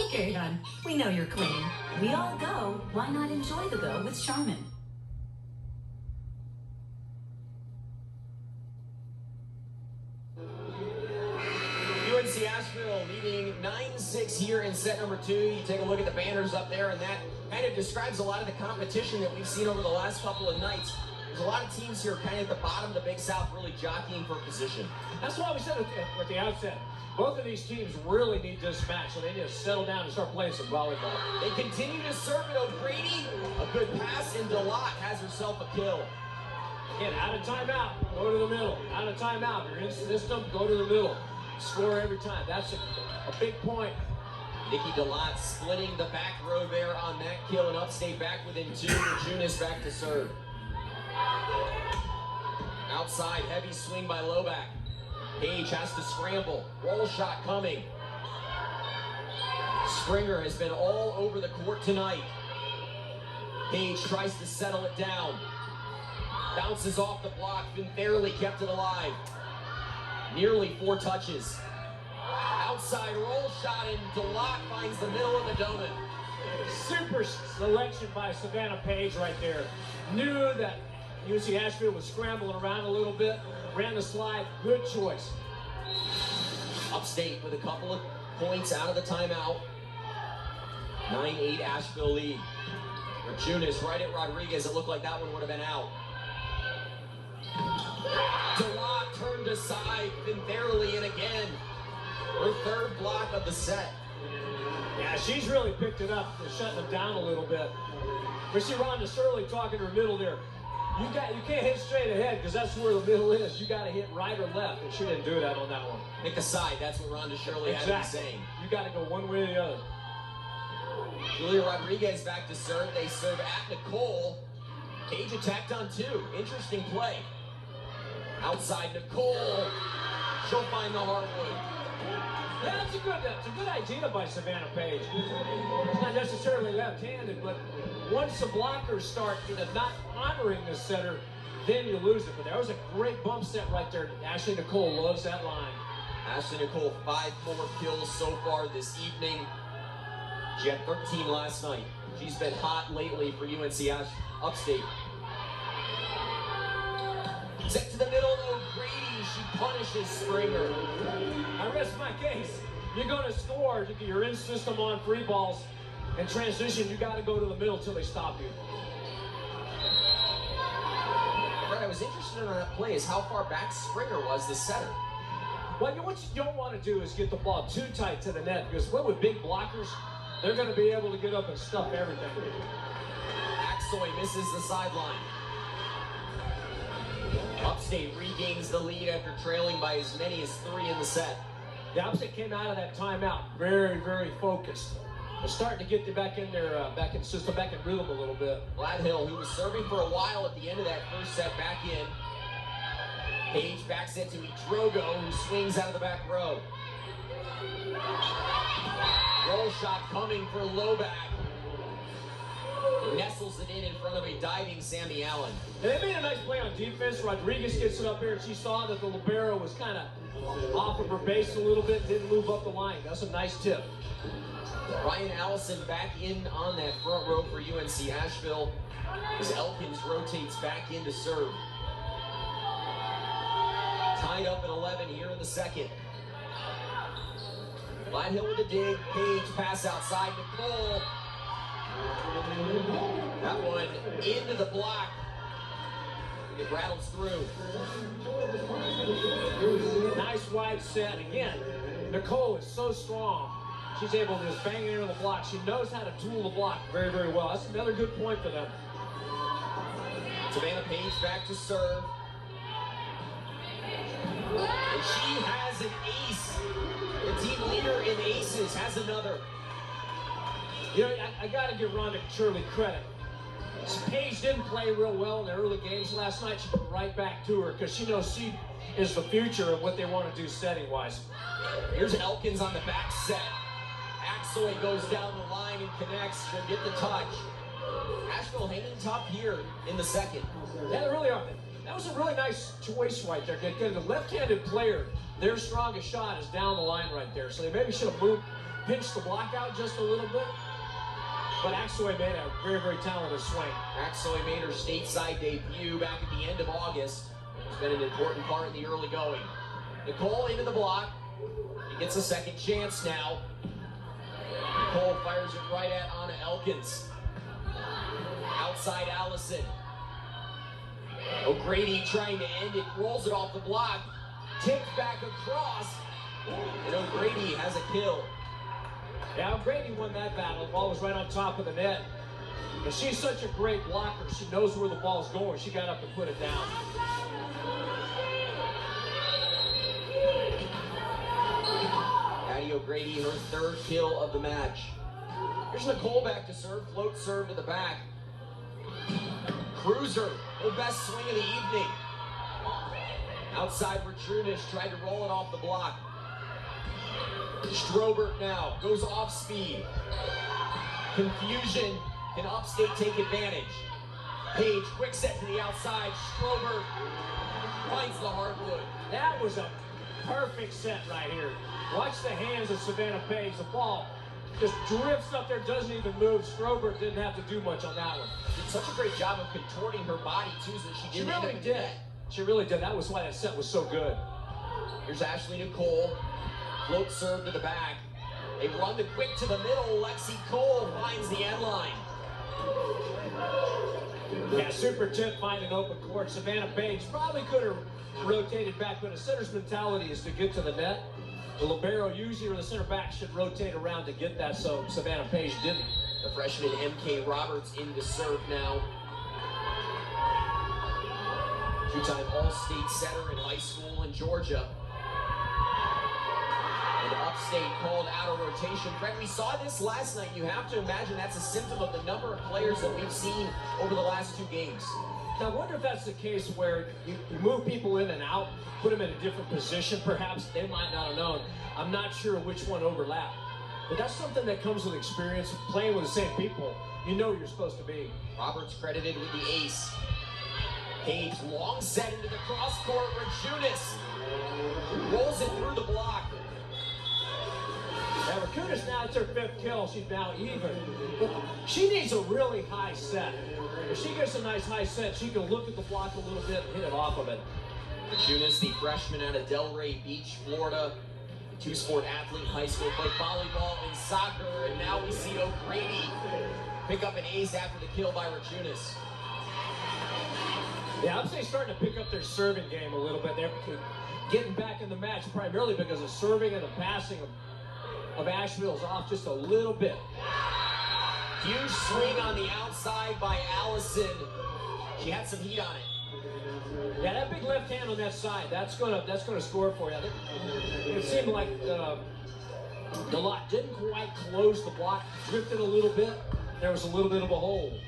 Okay, hon. We know you're clean. We all go. Why not enjoy the go with Charmin? UNC Asheville leading 9-6 here in set number 2. You take a look at the banners up there, and that kind of describes a lot of the competition that we've seen over the last couple of nights. There's a lot of teams here kind of at the bottom of the Big South really jockeying for position. That's why we said at the outset, both of these teams really need this match, so they need to settle down and start playing some volleyball. They continue to serve it. O'Grady, a good pass, and DeLotte has herself a kill. Again, out of timeout, go to the middle. Out of timeout, you're in the system, go to the middle. Score every time. That's a big point Nikki DeLotte splitting the back row there on that kill, and Upstate back within 2. Junis back to serve. Outside, heavy swing by Loback. Page has to scramble. Roll shot coming. Springer has been all over the court tonight. Page tries to settle it down. Bounces off the block, barely kept it alive. Nearly 4 touches. Outside roll shot, and DeLotte finds the middle of the donut. Super selection by Savannah Page right there. Knew that UNC Asheville was scrambling around a little bit. Ran the slide. Good choice. Upstate with a couple of points out of the timeout. 9-8 Asheville lead. Junis right at Rodriguez. It looked like that one would have been out. DeLotte turned aside, barely, and again. Her 3rd block of the set. Yeah, she's really picked it up. They're shutting them down a little bit. We see Rhonda Shirley talking to her middle there. You can't hit straight ahead because that's where the middle is. You got to hit right or left, and she didn't do that on that one. Pick a side. That's what Rhonda Shirley had to be saying. You got to go one way or the other. Julia Rodriguez back to serve. They serve at Nicole. Page attacked on 2. Interesting play. Outside Nicole. She'll find the hardwood. Yeah, that's a good idea by Savannah Page. It's not necessarily left-handed, but once the blockers start not honoring the setter, then you lose it. But that was a great bump set right there. Ashley Nicole loves that line. Ashley Nicole, 5 more kills so far this evening. She had 13 last night. She's been hot lately for UNC Upstate. Set to the middle, O'Grady. She punishes Springer. I rest my case. You're going to score. You're in system on free balls. In transition, you got to go to the middle till they stop you. What I was interested in on that play is how far back Springer was, the setter. Well, what you don't want to do is get the ball too tight to the net, because with big blockers, they're going to be able to get up and stuff everything. Axoy misses the sideline. Upstate regains the lead after trailing by as many as 3 in the set. The Upstate came out of that timeout very, very focused. They're starting to get back in their back in system, back in rhythm a little bit. Gladhill, who was serving for a while at the end of that first set, back in. Page backs it to Drogo, who swings out of the back row. Roll shot coming for Loback. Nestles it in front of a diving Sammy Allen. And they made a nice play on defense. Rodriguez gets it up here, and she saw that the libero was kind of off of her base a little bit, didn't move up the line. That's a nice tip. Ryan Allison back in on that front row for UNC Asheville as Elkins rotates back in to serve. Tied up at 11 here in the second. Gladhill with a dig. Page pass outside. Nicole. That one into the block. It rattles through. Nice wide set. Again, Nicole is so strong. She's able to just bang it into the block. She knows how to tool the block very, very well. That's another good point for them. Savannah Page back to serve. And she has an ace. The team leader in aces has another. You know, I got to give Rhonda Shirley credit. Page didn't play real well in the early games last night. She put right back to her because she knows she is the future of what they want to do setting-wise. Here's Elkins on the back set. Axoy goes down the line and connects. She'll get the touch. Asheville hanging tough here in the second. Yeah, they really are. That was a really nice choice right there. Because the left-handed player, their strongest shot is down the line right there. So they maybe should have pinched the block out just a little bit. But Axoy made a very, very talented swing. Axoy made her stateside debut back at the end of August. It's been an important part in the early going. Nicole into the block. He gets a second chance now. Nicole fires it right at Anna Elkins. Outside Allison. O'Grady trying to end it, rolls it off the block, tipped back across, and O'Grady has a kill. Yeah, O'Grady won that battle. The ball was right on top of the net. But she's such a great blocker. She knows where the ball's going. She got up and put it down. Patty O'Grady O'Grady her third kill of the match. Here's Nicole back to serve, float serve to the back. Cruiser, her best swing of the evening. Outside Retrunis, tried to roll it off the block. Strobert now goes off speed. Confusion, can Upstate take advantage? Page, quick set to the outside. Strobert finds the hardwood. That was a perfect set right here. Watch the hands of Savannah Page. The ball just drifts up there, doesn't even move. Strobert didn't have to do much on that one. Did such a great job of contorting her body too, so that she didn't really did. She really did. That was why that set was so good. Here's Ashley Nicole. Float serve to the back. They run the quick to the middle. Lexi Cole finds the end line. Yeah, super tip, find an open court. Savannah Page probably could have rotated back, but a setter's mentality is to get to the net. The libero usually, or the center back, should rotate around to get that, so Savannah Page didn't. The freshman MK Roberts in to serve now. Two-time All-State setter in high school in Georgia. And Upstate called out a rotation. Fred, we saw this last night. You have to imagine that's a symptom of the number of players that we've seen over the last 2 games. Now, I wonder if that's the case where you move people in and out, put them in a different position. Perhaps they might not have known. I'm not sure which one overlapped. But that's something that comes with experience, playing with the same people. You know you're supposed to be. Roberts credited with the ace. Page, long set into the cross court. Rajunas rolls it through the block. Now, Rakutis, now it's her 5th kill. She's now even. But she needs a really high set. If she gets a nice high set, she can look at the block a little bit and hit it off of it. Rajunas, the freshman out of Delray Beach, Florida. Two-sport athlete, high school, played volleyball and soccer, and now we see O'Grady pick up an ace after the kill by Rajunas. Yeah, I'm saying starting to pick up their serving game a little bit. They're getting back in the match primarily because of serving and the passing of Asheville's off just a little bit. Huge swing on the outside by Allison. She had some heat on it. Yeah, that big left hand on that side, that's gonna score for you. It seemed like the lot didn't quite close the block, drifted a little bit. There was a little bit of a hole.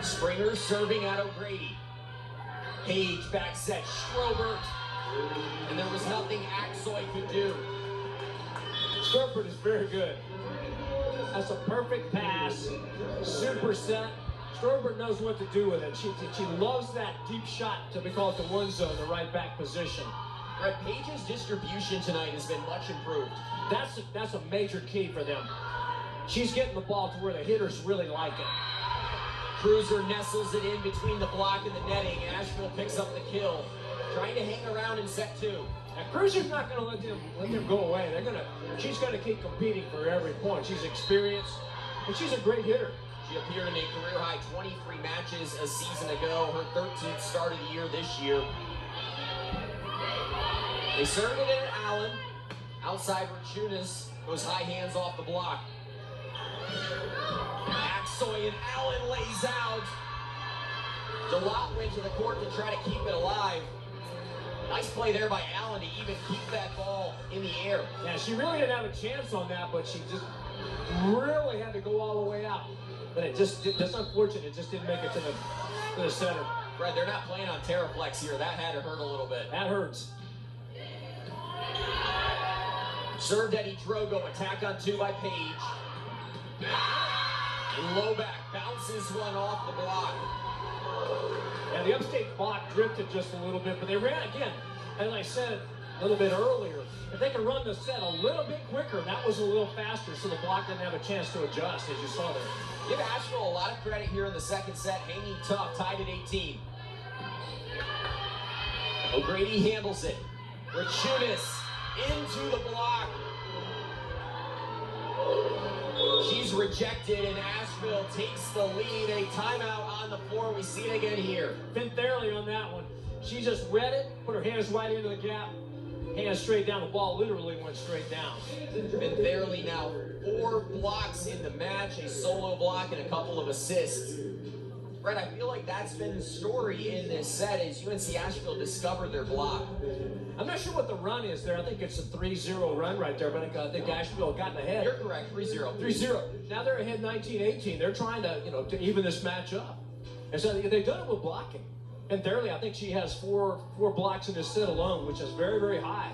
Springer serving at O'Grady. Page back set, Strobert. And there was nothing Axoy could do. Strobert is very good. That's a perfect pass. Super set. Strobert knows what to do with it. She loves that deep shot, to be called the one zone, the right back position. Brett, Page's distribution tonight has been much improved. That's a major key for them. She's getting the ball to where the hitters really like it. Cruiser nestles it in between the block and the netting. Asheville picks up the kill, trying to hang around in set 2. Now, Cruiser's not going to let them go away. She's going to keep competing for every point. She's experienced, and she's a great hitter. She appeared in a career-high 23 matches a season ago, her 13th start of the year this year. They served it in at Allen. Outside Rajunas goes high hands off the block. Axoy and Allen lays out. DeLotte went to the court to try to keep it alive. Nice play there by Allen to even keep that ball in the air. Yeah, she really didn't have a chance on that, but she just really had to go all the way out. But that's unfortunate. It just didn't make it to the center. Fred, they're not playing on Terraflex here. That had to hurt a little bit. That hurts. Served Eddie Drogo, attack on 2 by Page. And low back, bounces one off the block. Yeah, the Upstate block drifted just a little bit, but they ran again. As I said a little bit earlier, if they could run the set a little bit quicker, that was a little faster, so the block didn't have a chance to adjust, as you saw there. Give Asheville a lot of credit here in the second set, hanging tough, tied at 18. O'Grady handles it. Rajunas into the block. She's rejected, and Asheville takes the lead. A timeout on the floor. We see it again here. Been thoroughly on that one. She just read it, put her hands right into the gap, hands straight down. The ball literally went straight down. Been barely now 4 blocks in the match, a solo block and a couple of assists. Brett, I feel like that's been the story in this set as UNC Asheville discovered their block. I'm not sure what the run is there. I think it's a 3-0 run right there, but I think Asheville got in ahead. You're correct, 3-0. 3-0. Now they're ahead 19-18. They're trying to, to even this match up. And so they've done it with blocking. And Thairley, I think she has four blocks in this set alone, which is very, very high.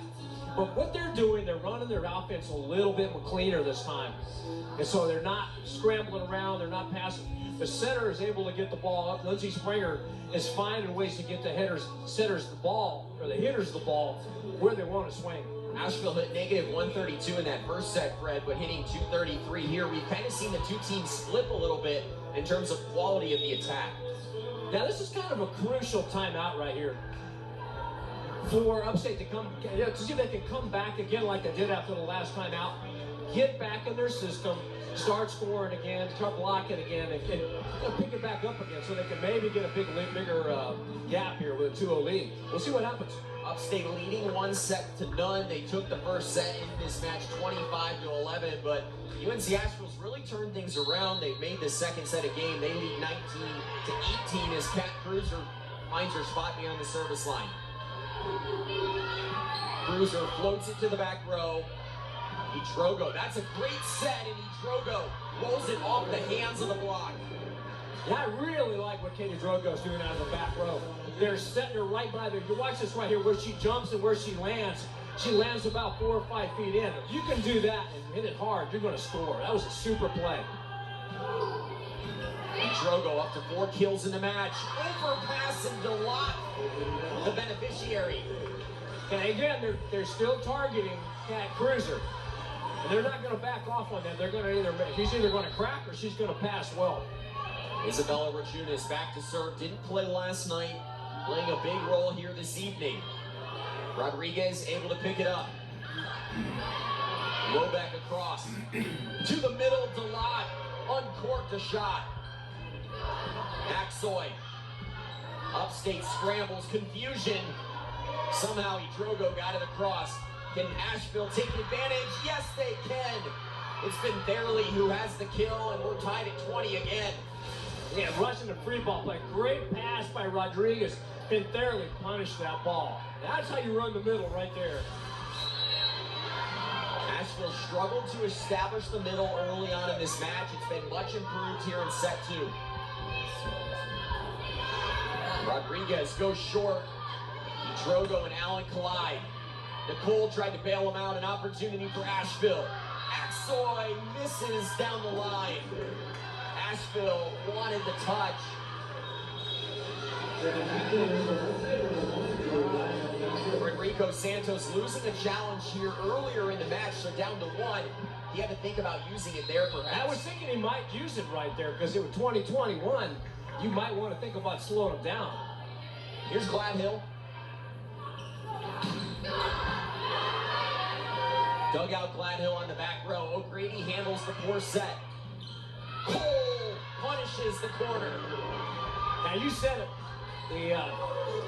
But what they're doing, they're running their offense a little bit cleaner this time. And so they're not scrambling around, they're not passing. The center is able to get the ball up. Lindsey Springer is finding ways to get the setters the ball, or the hitters the ball, where they want to swing. Asheville hit negative 132 in that first set, Fred, but hitting 233 here. We've kind of seen the two teams split a little bit in terms of quality of the attack. Now this is kind of a crucial timeout right here for Upstate to to see if they can come back again like they did after the last time out, get back in their system, start scoring again, start blocking again, and pick it back up again so they can maybe get a bigger gap here with a 2-0 lead. We'll see what happens. Upstate leading 1-0. They took the first set in this match 25-11, but UNC Asheville's really turned things around. They've made the second set a game. They lead 19-18 as Kat Cruiser finds her spot beyond the service line. Cruiser floats it to the back row. Idrogo, that's a great set, and Idrogo rolls it off the hands of the block. Yeah, I really like what Katie Drogo's doing out of the back row. They're setting her right by the, you watch this right here, where she jumps and where she lands. She lands about 4 or 5 feet in. If you can do that and hit it hard, you're going to score. That was a super play. Idrogo up to 4 kills in the match. Overpass and Delot, the beneficiary. And again, they're still targeting Kat Cruiser. And they're not going to back off on that. They're going to she's either going to crack or she's going to pass well. Isabella Rajunas back to serve. Didn't play last night. Playing a big role here this evening. Rodriguez able to pick it up. Low back across. To the middle, Delot. Uncorked a shot. Axoy. Upstate scrambles. Confusion. Somehow Idrogo got it across. Can Asheville take advantage? Yes, they can. It's been Thairley who has the kill, and we're tied at 20 again. Yeah, rushing the free ball play. Great pass by Rodriguez. And Thairley punished that ball. That's how you run the middle right there. Asheville struggled to establish the middle early on in this match. It's been much improved here in set 2. Rodriguez goes short. Idrogo and Allen collide. Nicole tried to bail him out. An opportunity for Asheville. Axoy misses down the line. Asheville wanted the touch. Rodrigo Santos losing a challenge here earlier in the match, so down to 1. He had to think about using it there, perhaps. I was thinking he might use it right there because it was 2021. You might want to think about slowing him down. Here's Gladhill. Dugout Gladhill on the back row. O'Grady handles the poor set. Cole punishes the corner. Now you said it. The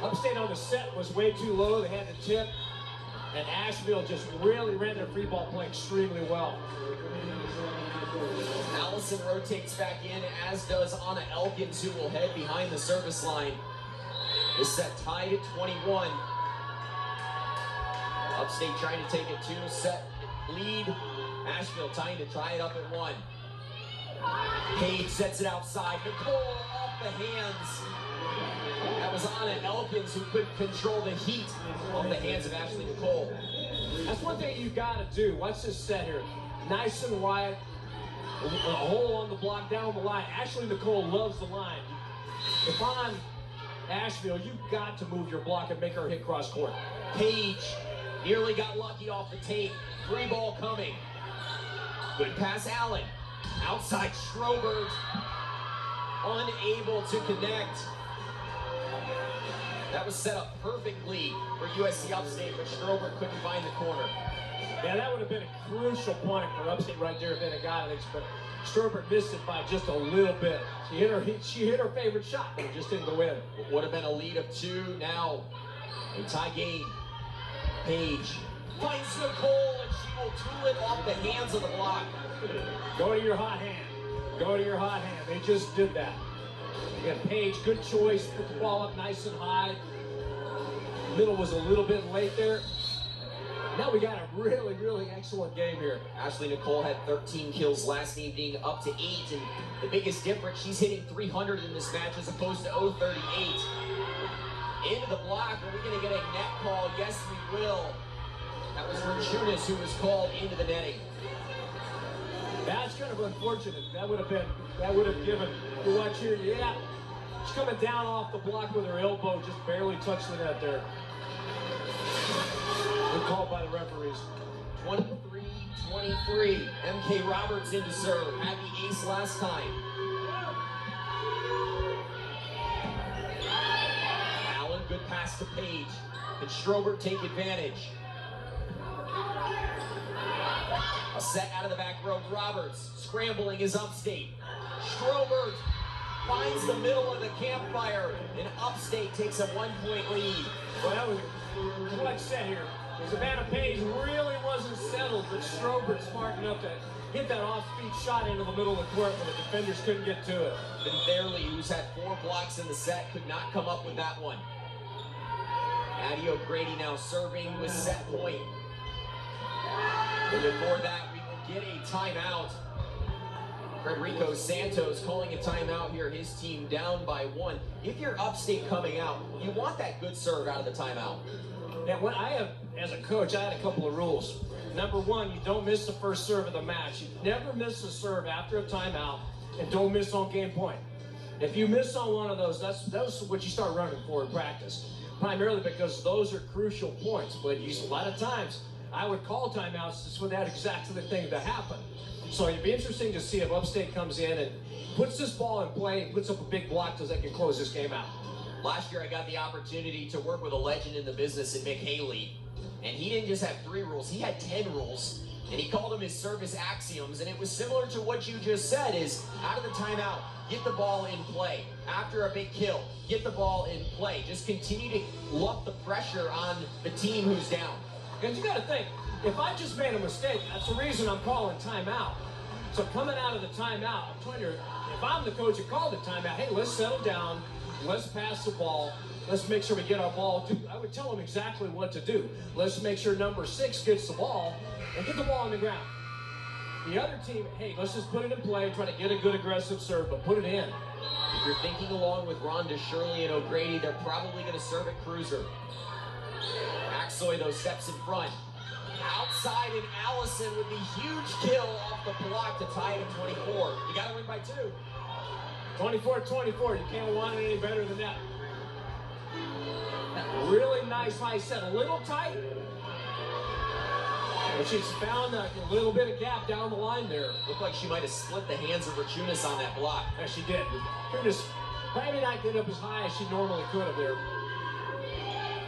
Upstate on the set was way too low. They had to tip. And Asheville just really ran their free ball play extremely well. Allison rotates back in, as does Anna Elkins, who will head behind the service line. This set tied at 21. Upstate trying to take a 2-set lead. Asheville trying to tie it up at 1. Page sets it outside. Nicole off the hands. That was Anna Elkins who couldn't control the heat off the hands of Ashley Nicole. That's one thing you got to do. Watch this set here. Nice and wide. A hole on the block down the line. Ashley Nicole loves the line. If I'm Asheville, you've got to move your block and make her hit cross court. Page nearly got lucky off the tape. 3 ball coming. Good pass, Allen. Outside Strobert. Unable to connect. That was set up perfectly for USC Upstate, but Strobert couldn't find the corner. Yeah, that would have been a crucial point for Upstate right there if they'd have got it, but Strobert missed it by just a little bit. She hit her favorite shot, but it just didn't go in. Would have been a lead of 2. Now a tie game. Page finds Nicole, and she will tool it off the hands of the block. Go to your hot hand. Go to your hot hand. They just did that. Again, Page, good choice. Put the ball up nice and high. Middle was a little bit late there. Now we got a really, really excellent game here. Ashley Nicole had 13 kills last evening, up to 8, and the biggest difference, she's hitting 300 in this match as opposed to 038. Into the block, are we going to get a net call? Yes, we will. That was Rachunas who was called into the netting. That's kind of unfortunate. That would have given, you watch here, yeah. She's coming down off the block with her elbow, just barely touched the net there. Good call by the referees. 23-23. MK Roberts in to serve. Had the ace last time. Allen, good pass to Page. Can Strobert take advantage? A set out of the back row. Roberts scrambling is Upstate. Strobert finds the middle of the campfire, and Upstate takes a 1-point lead. Well, that was what I said here. Savannah Page really wasn't settled, but Strobert smart enough to hit that off-speed shot into the middle of the court when the defenders couldn't get to it. Ben Fairley, who's had 4 blocks in the set, could not come up with that one. Addie O'Grady now serving with set point. And before that, we will get a timeout. Frederico Santos calling a timeout here. His team down by 1. If you're Upstate coming out, you want that good serve out of the timeout. Now, what I have, as a coach, I had a couple of rules. Number 1, you don't miss the first serve of the match. You never miss a serve after a timeout, and don't miss on game point. If you miss on one of those, that's what you start running for in practice. Primarily because those are crucial points. But a lot of times, I would call timeouts just for that exactly the thing to happen. So it'd be interesting to see if Upstate comes in and puts this ball in play and puts up a big block so they can close this game out. Last year, I got the opportunity to work with a legend in the business in Mick Haley. And he didn't just have 3 rules, he had 10 rules. And he called them his service axioms. And it was similar to what you just said, is out of the timeout, get the ball in play. After a big kill, get the ball in play. Just continue to lump the pressure on the team who's down. Because you got to think, if I just made a mistake, that's the reason I'm calling timeout. So coming out of the timeout, I'm trying to, if I'm the coach who called the timeout, hey, let's settle down, let's pass the ball, let's make sure we get our ball. I would tell them exactly what to do. Let's make sure number 6 gets the ball and get the ball on the ground. The other team, hey, let's just put it in play, try to get a good aggressive serve, but put it in. If you're thinking along with Rhonda, Shirley, and O'Grady, they're probably going to serve at Cruiser. Axoy, though, steps in front. Outside, and Allison with the huge kill off the block to tie it at 24. You got to win by 2. 24-24, you can't want it any better than that. Really nice high set, a little tight. But she's found a little bit of gap down the line there. Looked like she might have split the hands of Rachunas on that block. Yeah, she did. Rachunas maybe not get up as high as she normally could have there.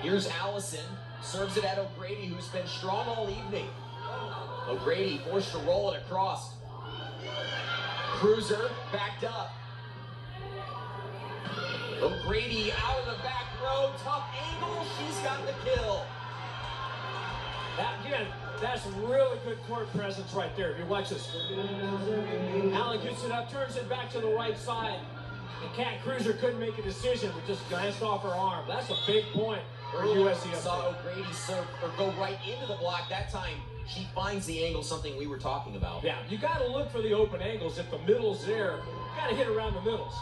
Here's Allison. Serves it at O'Grady, who's been strong all evening. O'Grady forced to roll it across. Cruiser backed up. O'Grady out of the back row, tough angle, she's got the kill. That, again, that's really good court presence right there. If you watch this. Allen gets it up, turns it back to the right side. And Cat Cruiser couldn't make a decision, but just glanced off her arm. That's a big point for USC. Saw O'Grady serve or go right into the block. That time, she finds the angle, something we were talking about. Yeah, you got to look for the open angles. If the middle's there, you got to hit around the middles.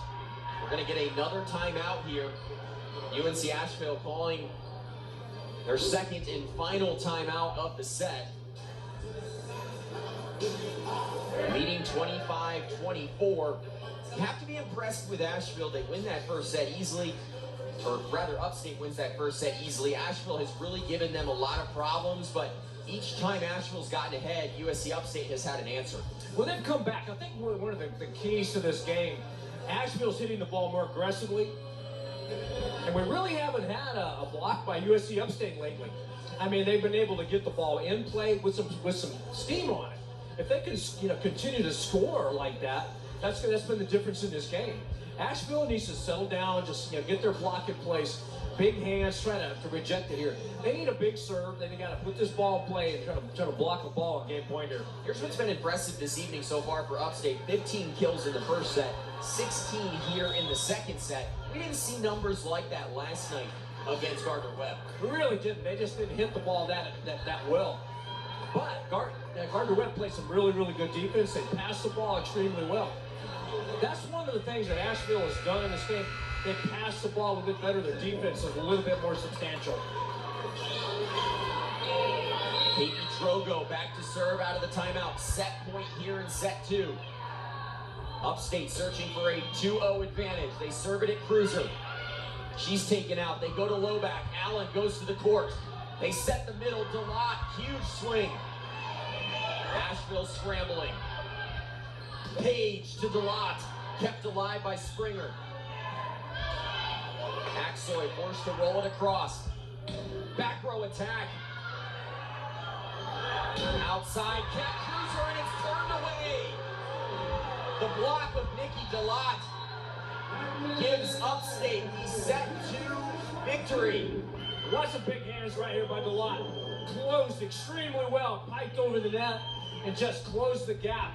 We're going to get another timeout here. UNC Asheville calling their second and final timeout of the set. Leading 25-24. You have to be impressed with Asheville. They win that first set easily, or rather Upstate wins that first set easily. Asheville has really given them a lot of problems, but each time Asheville's gotten ahead, USC Upstate has had an answer. Well, they've come back. I think one of the keys to this game, Asheville's hitting the ball more aggressively, and we really haven't had a block by USC Upstate lately. I mean, they've been able to get the ball in play with some steam on it. if they can, continue to score like that, that's been the difference in this game. Asheville needs to settle down, just get their block in place. Big hands, try to reject it here. They need a big serve. They got to put this ball in play and try to block a ball and game point here. Here's what's been impressive this evening so far for Upstate. 15 kills in the first set, 16 here in the second set. We didn't see numbers like that last night against Gardner-Webb. We really didn't. They just didn't hit the ball that well. But Gardner-Webb played some really, really good defense. They passed the ball extremely well. That's one of the things that Asheville has done in this game. They pass the ball a little bit better. Their defense is a little bit more substantial. Peyton Drogo back to serve out of the timeout. Set point here in set 2. Upstate searching for a 2-0 advantage. They serve it at Cruiser. She's taken out. They go to low back. Allen goes to the court. They set the middle. DeLotte, huge swing. Asheville scrambling. Page to DeLotte. Kept alive by Springer. Axoy forced to roll it across. Back row attack. Outside, Cat Cruiser, and it's turned away. The block of Nikki DeLotte gives Upstate the set 2 victory. Lots of big hands right here by DeLotte. Closed extremely well, piped over the net, and just closed the gap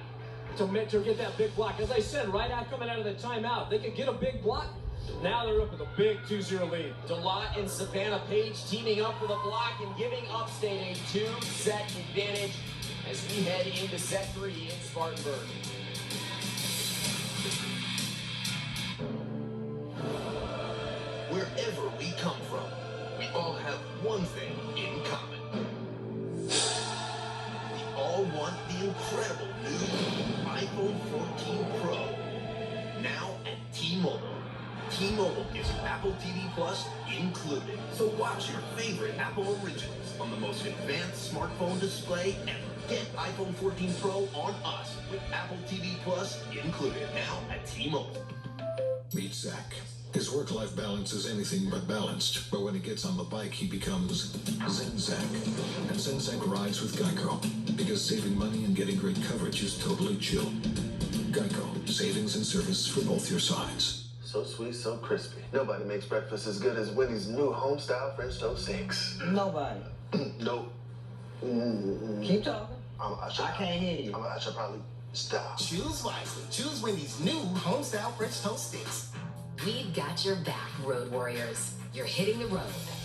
to get that big block. As I said, right out coming out of the timeout, they could get a big block. Now they're up with a big 2-0 lead. DeLotte and Savannah Page teaming up for the block and giving Upstate a 2-set advantage as we head into set 3 in Spartanburg. Wherever we come from, we all have one thing in common. We all want the incredible new iPhone 14 Pro. Now at T-Mobile. T-Mobile gives you Apple TV Plus included. So watch your favorite Apple originals on the most advanced smartphone display ever. Get iPhone 14 Pro on us with Apple TV Plus included. Now at T-Mobile. Meet Zach. His work-life balance is anything but balanced, but when he gets on the bike, he becomes Zen-Zach. And Zen-Zach rides with Geico, because saving money and getting great coverage is totally chill. Geico, savings and service for both your sides. So sweet, so crispy. Nobody makes breakfast as good as Wendy's new home-style French toast sticks. Nobody. Nope. Keep talking. I can't hear you. I should probably stop. Choose wisely. Choose Wendy's new home-style French toast sticks. We've got your back, road warriors. You're hitting the road,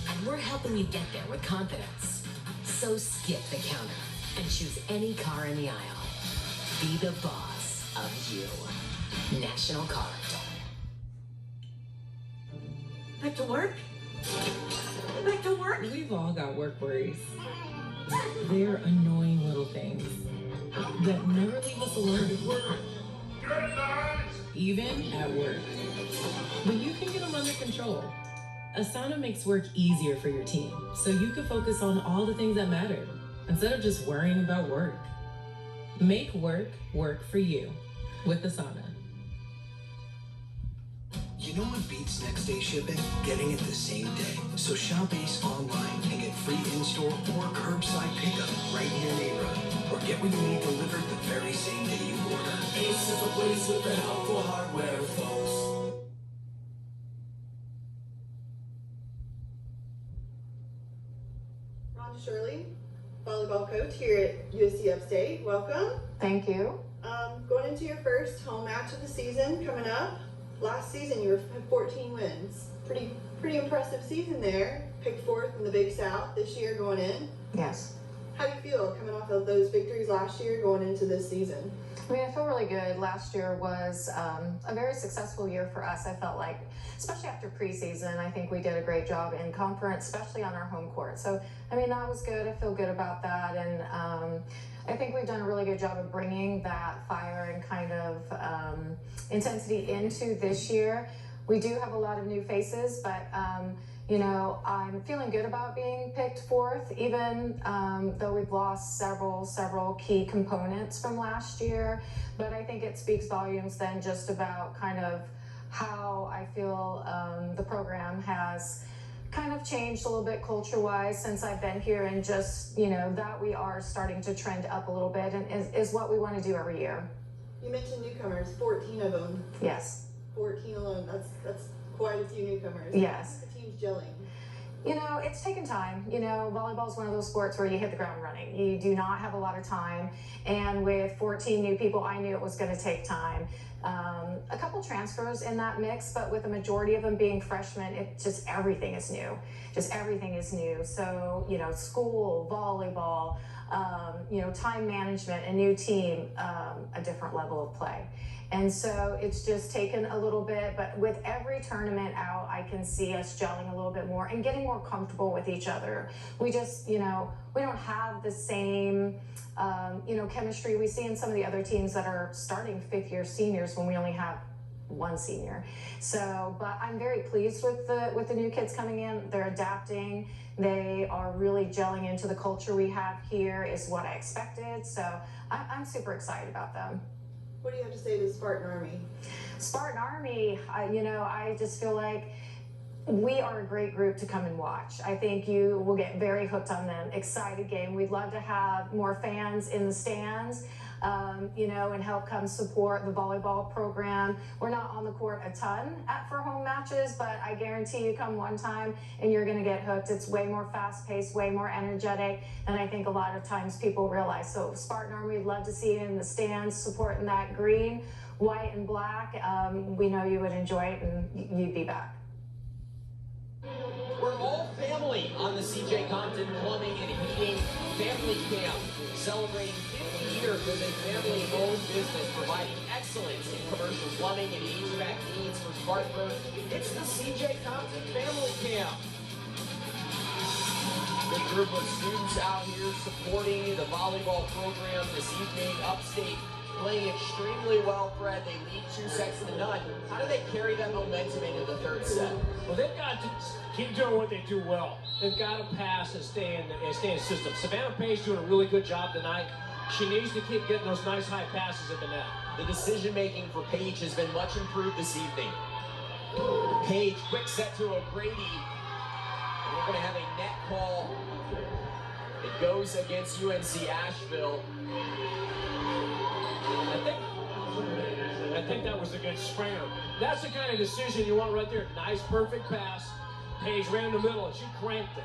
and we're helping you get there with confidence. So skip the counter and choose any car in the aisle. Be the boss of you. National Car Rental. Back to work? Back to work? We've all got work worries. They're annoying little things that never leave us alone. Even at work. But you can get them under control. Asana makes work easier for your team, so you can focus on all the things that matter, instead of just worrying about work. Make work work for you with Asana. You know what beats next day shipping? Getting it the same day. So shop Ace online and get free in-store or curbside pickup right in your neighborhood. Or get what you need delivered the very same day you order. Ace is the place with the helpful hardware, folks. Ron Shirley, volleyball coach here at USC Upstate. Welcome. Thank you. Going into your first home match of the season coming up. Last season you had 14 wins. Pretty impressive season there. Picked 4th in the Big South this year going in. Yes. How do you feel coming off of those victories last year going into this season? I mean, I feel really good. Last year was a very successful year for us. I felt like, especially after preseason, I think we did a great job in conference, especially on our home court. So, I mean, that was good. I feel good about that. And I think we've done a really good job of bringing that fire and kind of intensity into this year. We do have a lot of new faces, but you know, I'm feeling good about being picked 4th, even though we've lost several key components from last year. But I think it speaks volumes then just about kind of how I feel the program has kind of changed a little bit culture-wise since I've been here, and just, you know, that we are starting to trend up a little bit, and is what we want to do every year. You mentioned newcomers, 14 of them. Yes. 14 alone, that's quite a few newcomers. Yes. The team's gelling. You know, it's taken time. You know, volleyball is one of those sports where you hit the ground running. You do not have a lot of time. And with 14 new people, I knew it was going to take time. A couple transfers in that mix, but with the majority of them being freshmen, it just everything is new. Just everything is new. So, you know, school, volleyball, you know, time management, a new team, a different level of play. And so it's just taken a little bit, but with every tournament out, I can see us gelling a little bit more and getting more comfortable with each other. We just, you know, we don't have the same, you know, chemistry we see in some of the other teams that are starting fifth-year seniors when we only have one senior. So, but I'm very pleased with the new kids coming in. They're adapting. They are really gelling into the culture we have here, is what I expected. So I'm super excited about them. What do you have to say to the Spartan Army? Spartan Army, you know, I just feel like we are a great group to come and watch. I think you will get very hooked on them. Excited game. We'd love to have more fans in the stands, you know, and help come support the volleyball program. We're not on the court a ton for home matches, but I guarantee you come one time and you're going to get hooked. It's way more fast-paced, way more energetic than I think a lot of times people realize. So Spartan Army, we'd love to see you in the stands supporting that green, white, and black. We know you would enjoy it and you'd be back. We're all family on the CJ Compton Plumbing and Heating Family Camp, celebrating 50 years as a family-owned business providing excellence in commercial plumbing and HVAC needs for Spartanburg. It's the CJ Compton Family Camp. Big group of students out here supporting the volleyball program this evening. Upstate playing extremely well, Fred. They lead 2 sets to none. How do they carry that momentum into the third set? Well, they've got to keep doing what they do well. They've got to pass and stay in the system. Savannah Page doing a really good job tonight. She needs to keep getting those nice high passes at the net. The decision-making for Page has been much improved this evening. Page, quick set to O'Grady. And we're going to have a net call. It goes against UNC Asheville. I think that was against Springer. That's the kind of decision you want right there. Nice, perfect pass. Page ran in the middle and she cranked it.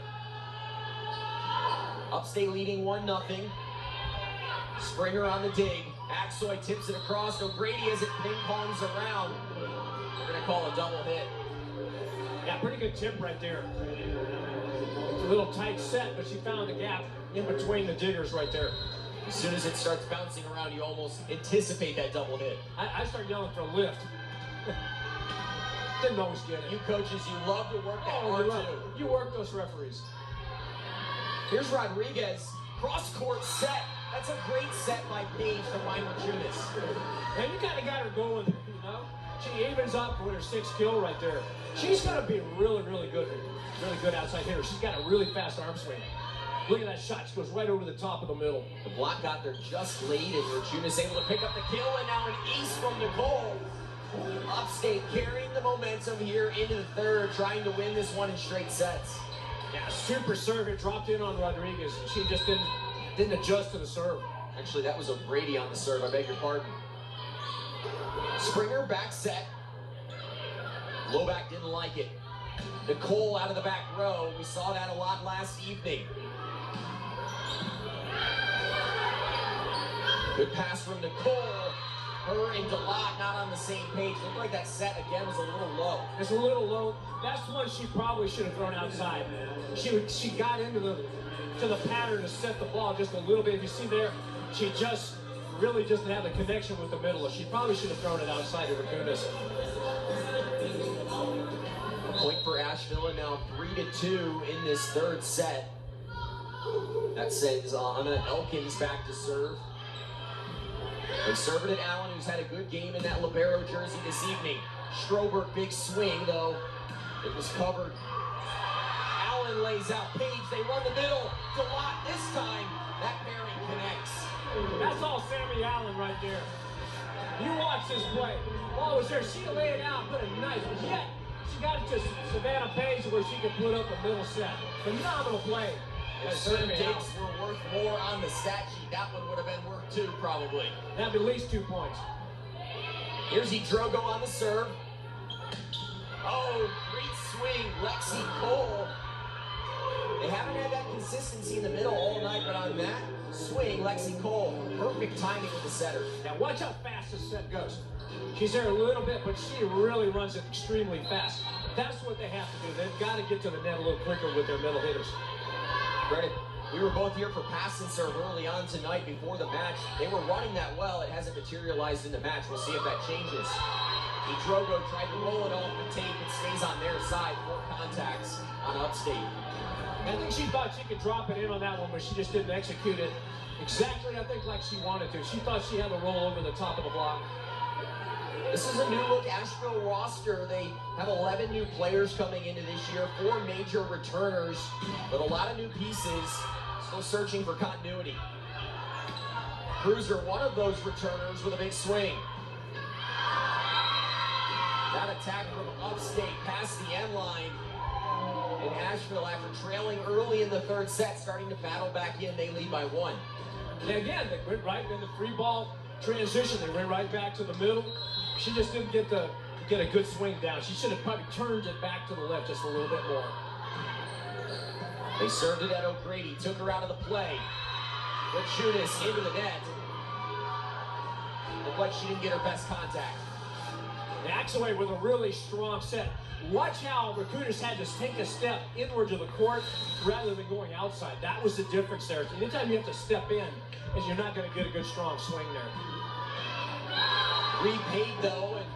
Upstate leading 1-0. Springer on the dig. Axoy tips it across. O'Grady as it ping-pongs around. We're going to call a double hit. Yeah, pretty good tip right there. It's a little tight set, but she found the gap in between the diggers right there. As soon as it starts bouncing around, you almost anticipate that double hit. I start yelling for a lift. Didn't always get it. You coaches, you love to work that hard too. You work those referees. Here's Rodriguez. Cross-court set. That's a great set by Page to find Junis. And you kind of got her going, you know? She evens up with her 6th kill right there. She's going to be really, really good outside hitter. She's got a really fast arm swing. Look at that shot. She goes right over the top of the middle. The block got there just late, and Junis able to pick up the kill, and now an ace from Nicole. Upstate carrying the momentum here into the third, trying to win this one in straight sets. Yeah, super serve. It dropped in on Rodriguez, and she just didn't adjust to the serve. Actually, that was O'Grady on the serve. I beg your pardon. Springer back set. Loback didn't like it. Nicole out of the back row. We saw that a lot last evening. Good pass from Nicole. Her and Delot not on the same page. Looked like that set again was a little low. It's a little low. That's one she probably should have thrown outside. She got into the pattern to set the ball just a little bit. If you see there, she just really doesn't have the connection with the middle. She probably should have thrown it outside to Ragunas. A point for Asheville, and now 3-2 in this third set. That sends Anna Elkins back to serve. They serve it at Allen, who's had a good game in that libero jersey this evening. Stroberg, big swing, though. It was covered. Allen lays out Page. They run the middle. Delot this time. That pairing connects. That's all Sammy Allen right there. You watch this play. Ball was there. She laid it out, put a nice, yet She got it to Savannah Page where she could put up a middle set. Phenomenal play. If certain dates were worth more on the stat sheet, that one would have been worth 2 probably. That'd be at least 2 points. Here's Drogo on the serve. Oh, great swing, Lexi Cole. They haven't had that consistency in the middle all night, but on that swing, Lexi Cole, perfect timing with the setter. Now watch how fast this set goes. She's there a little bit, but she really runs it extremely fast. That's what they have to do. They've got to get to the net a little quicker with their middle hitters. Brennan, we were both here for pass and serve early on tonight before the match. They were running that well. It hasn't materialized in the match. We'll see if that changes. Drogo tried to roll it off the tape. It stays on their side. 4 contacts on Upstate. I think she thought she could drop it in on that one, but she just didn't execute it exactly, I think, like she wanted to. She thought she had to roll over the top of the block. This is a new look Asheville roster. They have 11 new players coming into this year, 4 major returners, but a lot of new pieces, still searching for continuity. Cruiser, one of those returners with a big swing. That attack from Upstate past the end line. And Asheville, after trailing early in the 3rd set, starting to battle back in. They lead by 1. And again, they went right in the 3-ball transition. They went right back to the middle. She just didn't get a good swing down. She should have probably turned it back to the left just a little bit more. They served it at O'Grady, took her out of the play. Rachunas into the net. Looked like she didn't get her best contact. Axaway with a really strong set. Watch how Rachunas had to take a step inward to the court rather than going outside. That was the difference there. Anytime you have to step in, is you're not going to get a good strong swing there. Repaid though, and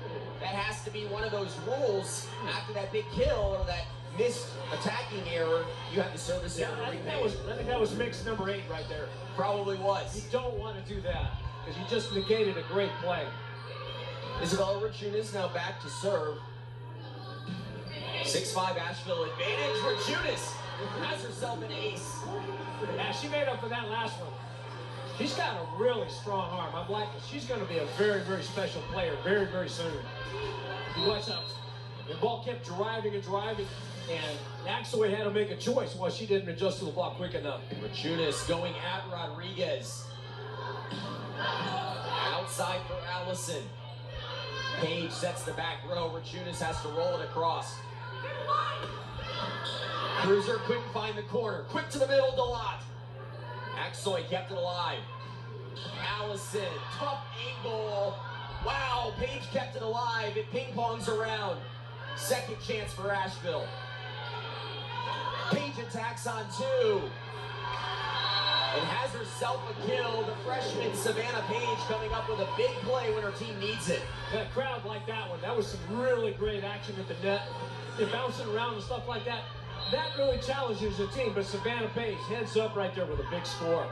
that has to be one of those rules. After that big kill or that missed attacking error, you have to service it. Yeah, I think that was mix number 8 right there. Probably was. You don't want to do that because you just negated a great play. Isabella Rachunas now back to serve. 6-5 Asheville advantage. Rachunas has herself an ace. Yeah, she made up for that last one. She's got a really strong arm. I'm like, she's going to be a very, very special player very, very soon. You watch how the ball kept driving and driving, and Axaway had to make a choice. Well, she didn't adjust to the ball quick enough. Rachunas going at Rodriguez. Outside for Allison. Page sets the back row. Rachunas has to roll it across. Cruiser couldn't find the corner. Quick to the middle, Delot. Axoy kept it alive. Allison, tough angle. Wow, Page kept it alive. It ping-pongs around. Second chance for Asheville. Page attacks on 2. And has herself a kill. The freshman Savannah Page coming up with a big play when her team needs it. That crowd liked that one. That was some really great action at the net. They're bouncing around and stuff like that. That really challenges the team, but Savannah Page heads up right there with a big score.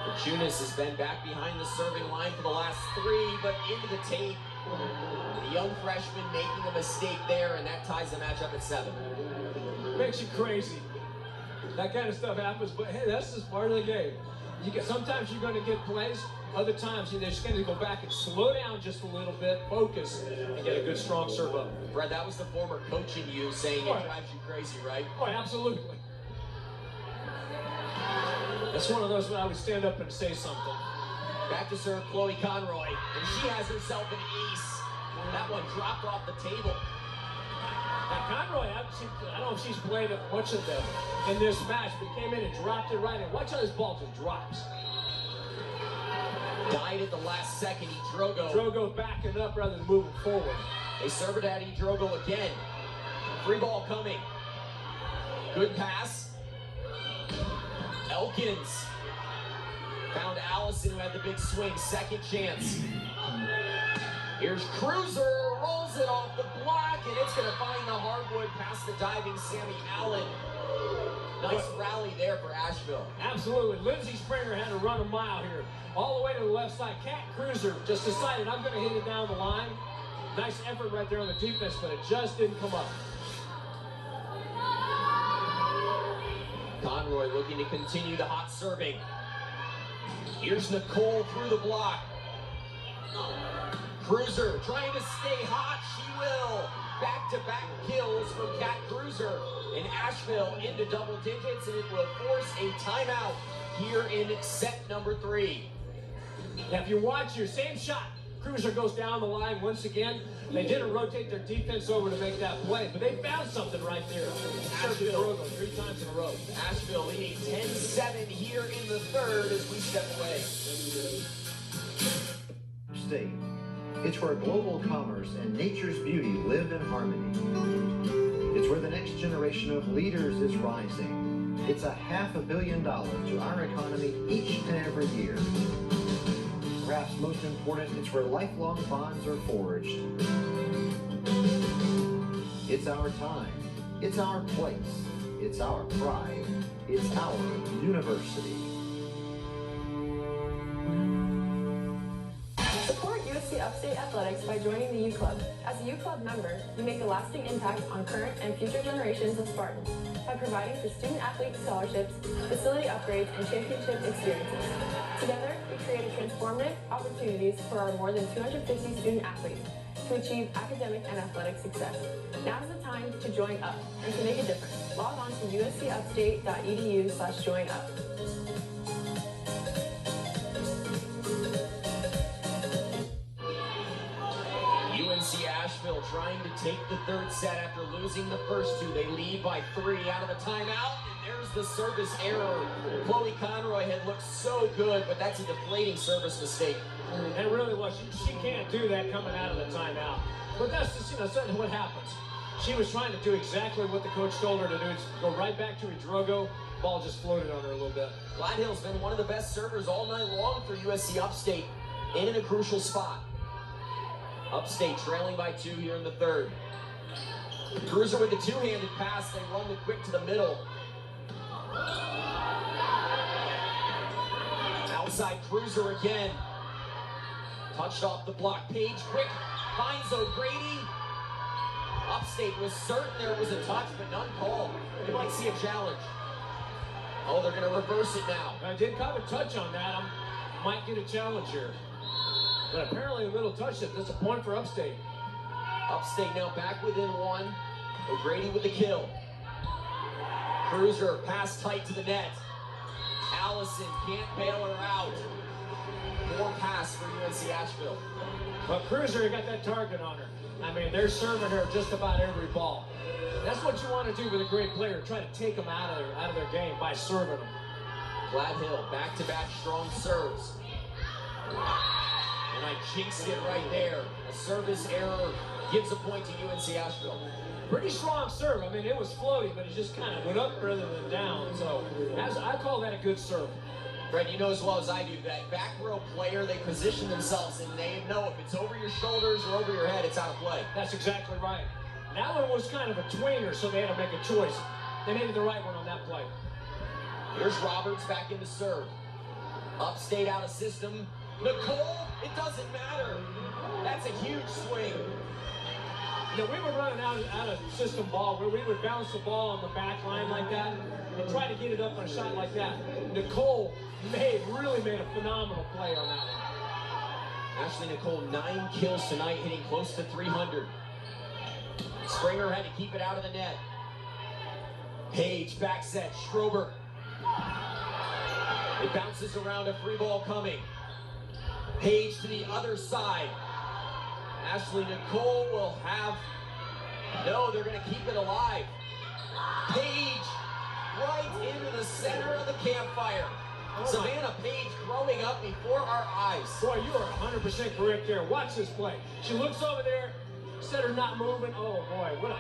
Rachunas has been back behind the serving line for the last 3, but into the tape. The young freshman making a mistake there, and that ties the match up at 7. Makes you crazy. That kind of stuff happens, but hey, that's just part of the game. Sometimes you're going to get plays. Other times you're just going to go back and slow down just a little bit, focus, and get a good strong serve up. Brad, that was the former coach in you saying it drives you crazy, right? Oh, absolutely. That's one of those when I would stand up and say something. Back to serve Chloe Conroy, and she has herself an ace. That one dropped off the table. Now Conroy, I don't know if she's played much of them in this match, but came in and dropped it right in. Watch how this ball just drops. Died at the last second, Drogo. Drogo backing up rather than moving forward. They serve it at Drogo again. 3 ball coming. Good pass. Elkins found Allison, who had the big swing. Second chance. Here's Cruiser, rolls it off the block, and it's going to find the hardwood past the diving Sammy Allen. Nice rally there for Asheville. Absolutely. Lindsey Springer had to run a mile here. All the way to the left side. Cat Cruiser just decided, I'm going to hit it down the line. Nice effort right there on the defense, but it just didn't come up. Conroy looking to continue the hot serving. Here's Nicole through the block. Cruiser trying to stay hot. She will. Back-to-back kills from Kat Cruiser. And Asheville into double digits, and it will force a timeout here in set number 3. Now, if you watch your same shot, Cruiser goes down the line once again. They didn't rotate their defense over to make that play, but they found something right there. Asheville 3 times in a row. Asheville leading 10-7 here in the 3rd as we step away. Upstate. It's where global commerce and nature's beauty live in harmony. It's where the next generation of leaders is rising. It's $500 million to our economy each and every year. Perhaps most important, it's where lifelong bonds are forged. It's our time. It's our place. It's our pride. It's our university. Support USC Upstate Athletics by joining the U Club. As a U Club member, you make a lasting impact on current and future generations of Spartans by providing for student-athlete scholarships, facility upgrades, and championship experiences. Together, we create transformative opportunities for our more than 250 student-athletes to achieve academic and athletic success. Now is the time to join up and to make a difference. Log on to uscupstate.edu/joinup. UNC Asheville trying to take the 3rd set after losing the first 2. They lead by 3 out of the timeout. And there's the service error. Chloe Conroy had looked so good, but that's a deflating service mistake. It really was. She can't do that coming out of the timeout. But that's just, certainly what happens. She was trying to do exactly what the coach told her to do. Go right back to Hidrogo. Ball just floated on her a little bit. Gladhill's been one of the best servers all night long for USC Upstate and in a crucial spot. Upstate trailing by 2 here in the 3rd. Cruiser with the 2-handed pass. They run the quick to the middle. Outside Cruiser again. Touched off the block. Page quick finds O'Grady. Upstate was certain there was a touch, but none called. You might see a challenge. Oh, they're going to reverse it now. I did kind of touch on that. I might get a challenge here. But apparently a little touch. That's a point for Upstate. Upstate now back within 1. O'Grady with the kill. Cruiser pass tight to the net. Allison can't bail her out. More pass for UNC Asheville. But Cruiser got that target on her. I mean, they're serving her just about every ball. That's what you want to do with a great player. Try to take them out of their game by serving them. Gladhill back-to-back strong serves. And I jinxed it right there. A service error gives a point to UNC Asheville. Pretty strong serve. I mean, it was floating, but it just kind of went up rather than down. So I call that a good serve. Fred, you know as well as I do that back row player, they position themselves and they know if it's over your shoulders or over your head, it's out of play. That's exactly right. That one was kind of a twinger, so they had to make a choice. They made the right one on that play. Here's Roberts back into serve. Upstate out of system. Nicole, it doesn't matter. That's a huge swing. You know, we were running out of system ball where we would bounce the ball on the back line like that and try to get it up on a shot like that. Nicole really made a phenomenal play on that one. Ashley Nicole, 9 kills tonight, hitting close to 300. Springer had to keep it out of the net. Page back set, Schrober. It bounces around, a free ball coming. Page to the other side. Ashley Nicole will have, no, they're going to keep it alive. Page right into the center of the campfire. Savannah Page growing up before our eyes. Boy, you are 100% correct there. Watch this play. She looks over there, instead of not moving. Oh boy, what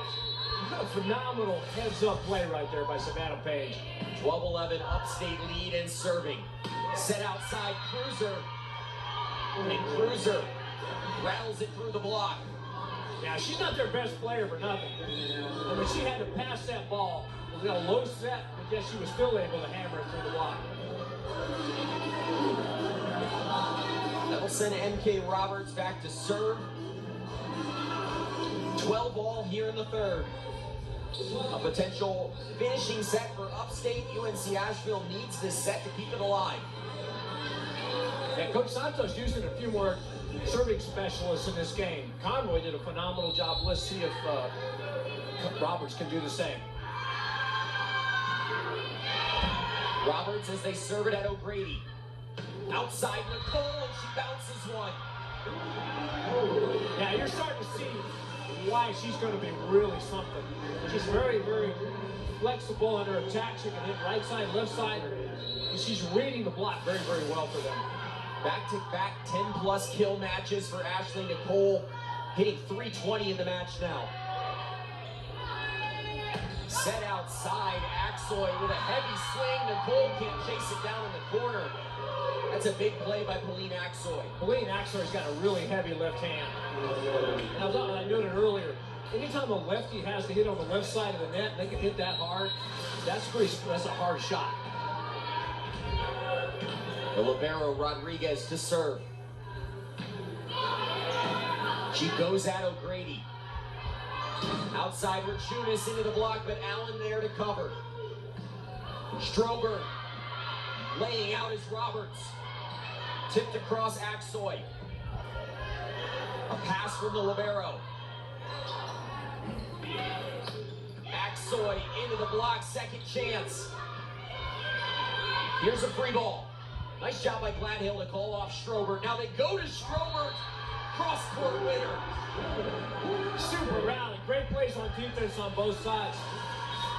a phenomenal heads-up play right there by Savannah Page. 12-11 Upstate lead and serving. Set outside Cruiser. And Cruiser rattles it through the block. Yeah, she's not their best player for nothing. I mean, she had to pass that ball. It was a low set, but yet she was still able to hammer it through the block. That'll send MK Roberts back to serve. 12-all here in the 3rd. A potential finishing set for Upstate. UNC Asheville needs this set to keep it alive. Yeah, Coach Santos using a few more serving specialists in this game. Conroy did a phenomenal job. Let's see if Roberts can do the same. Roberts as they serve it at O'Grady. Outside Nicole, and she bounces one. Yeah, you're starting to see why she's going to be really something. She's very, very flexible in her attack. She can hit right side, left side, and she's reading the block very, very well for them. Back-to-back 10-plus kill matches for Ashley Nicole, hitting 320 in the match now. Set outside, Axoy with a heavy swing. Nicole can't chase it down in the corner. That's a big play by Pauline Axoy. Pauline Axoy's got a really heavy left hand. And I noted earlier, anytime a lefty has to hit on the left side of the net, they can hit that hard. That's a hard shot. The libero Rodriguez to serve. She goes at O'Grady. Outside Rachunas into the block, but Allen there to cover. Strober laying out is Roberts. Tipped across Axoy. A pass from the libero. Axoy into the block, second chance. Here's a free ball. Nice job by Gladhill to call off Strober. Now they go to Strober. Cross-court winner. Super rally. Great plays on defense on both sides.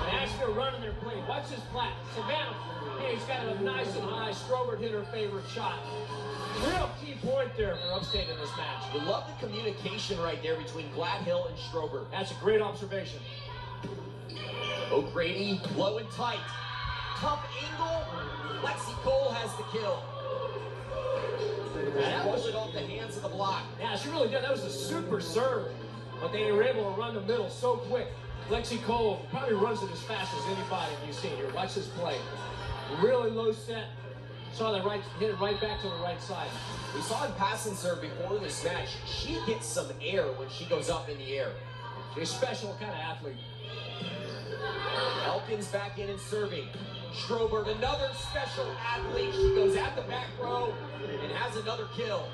And Asheville running their play. Watch this flat. Savannah, hey, he's got it up nice and high. Strober hit her favorite shot. Real key point there for Upstate in this match. We love the communication right there between Gladhill and Strober. That's a great observation. O'Grady, low and tight. Tough angle. Lexi Cole has the kill. That was it off the hands of the block. Yeah, she really did. That was a super serve. But they were able to run the middle so quick. Lexi Cole probably runs it as fast as anybody you've seen here. Watch this play. Really low set. Saw that hit it right back to the right side. We saw in pass and serve before this match. She gets some air when she goes up in the air. She's a special kind of athlete. Elkins back in and serving. Strober, another special athlete. She goes at the back row and has another kill.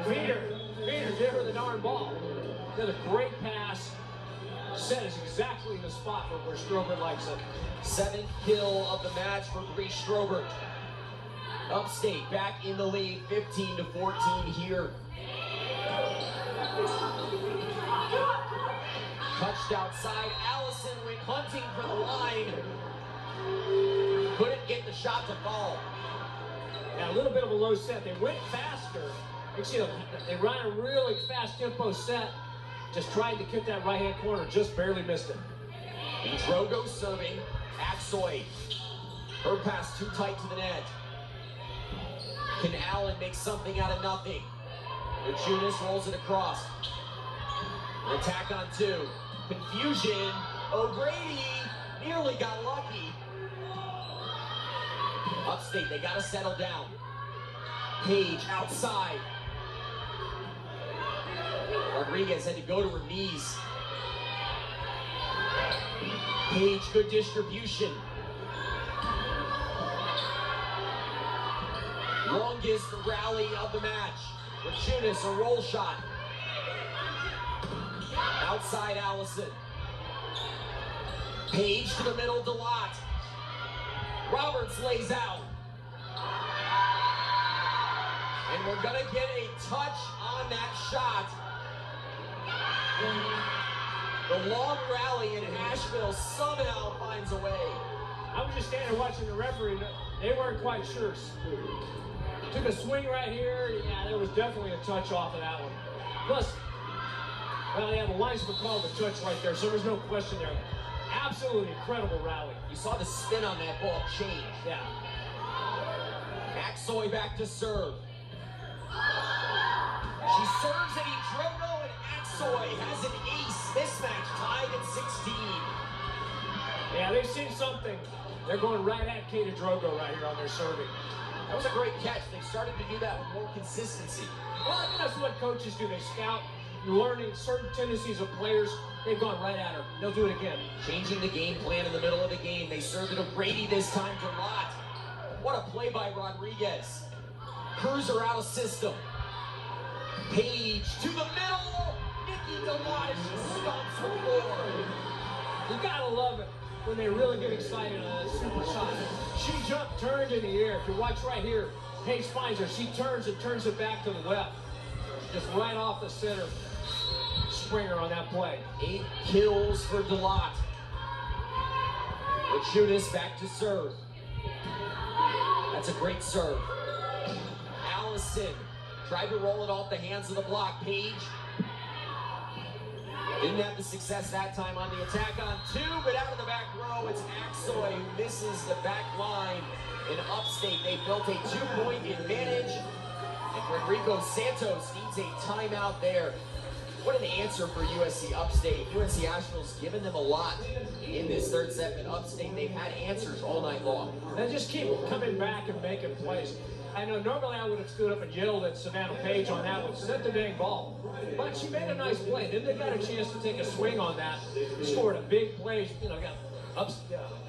Peter, give her the darn ball. Did a great pass. Set is exactly in the spot where Strober likes it. 7th kill of the match for Bree Strober. Upstate back in the lead, 15-14 here. Touched outside, Allison went hunting for the line. Couldn't get the shot to fall. Yeah, a little bit of a low set. They went faster. You see, they ran a really fast tempo set. Just tried to kick that right-hand corner, just barely missed it. And Drogo serving, Axoy. Her pass too tight to the net. Can Allen make something out of nothing? Rachunas rolls it across. An attack on 2. Confusion. O'Grady nearly got lucky. Upstate, they got to settle down. Page outside. Rodriguez had to go to her knees. Page, good distribution. Longest rally of the match. Rachunas, a roll shot. Outside Allison. Page to the middle, DeLotte. Roberts lays out. And we're gonna get a touch on that shot. The long rally in Asheville somehow finds a way. I was just standing watching the referee. They weren't quite sure. Took a swing right here. Yeah, there was definitely a touch off of that one. Plus, well, they have a linesman called the touch right there, so there's no question there. Absolutely incredible rally. You saw the spin on that ball change. Yeah. Axoy back to serve. She serves at Drogo, and Axoy has an ace. This match tied at 16. Yeah, they've seen something. They're going right at Kata Drogo right here on their serving. That was a great catch. They started to do that with more consistency. Well, I think that's what coaches do. They scout, learning certain tendencies of players. They've gone right at her. They'll do it again. Changing the game plan in the middle of the game. They served it to Brady this time to Lott. What a play by Rodriguez. Cruiser out of system. Page to the middle. Nikki Delott, she stomps the floor. You gotta love it when they really get excited on a super shot. She jumped, turned in the air. If you watch right here, Paige finds her. She turns and turns it back to the left. Just right off the center. Springer on that play. 8 kills for Delott. Rachunas back to serve. That's a great serve. Allison tried to roll it off the hands of the block. Page didn't have the success that time on the attack on 2, but out of the back row, it's Axoy who misses the back line. In Upstate, they built a 2-point advantage, and Rodrigo Santos needs a timeout there. What an answer for USC Upstate. UNC Asheville's given them a lot in this third set, but Upstate, they've had answers all night long. They just keep coming back and making plays. I know normally I would have stood up and yelled at Savannah Page on that one, set the dang ball. But she made a nice play. Then they got a chance to take a swing on that. Scored a big play. You know,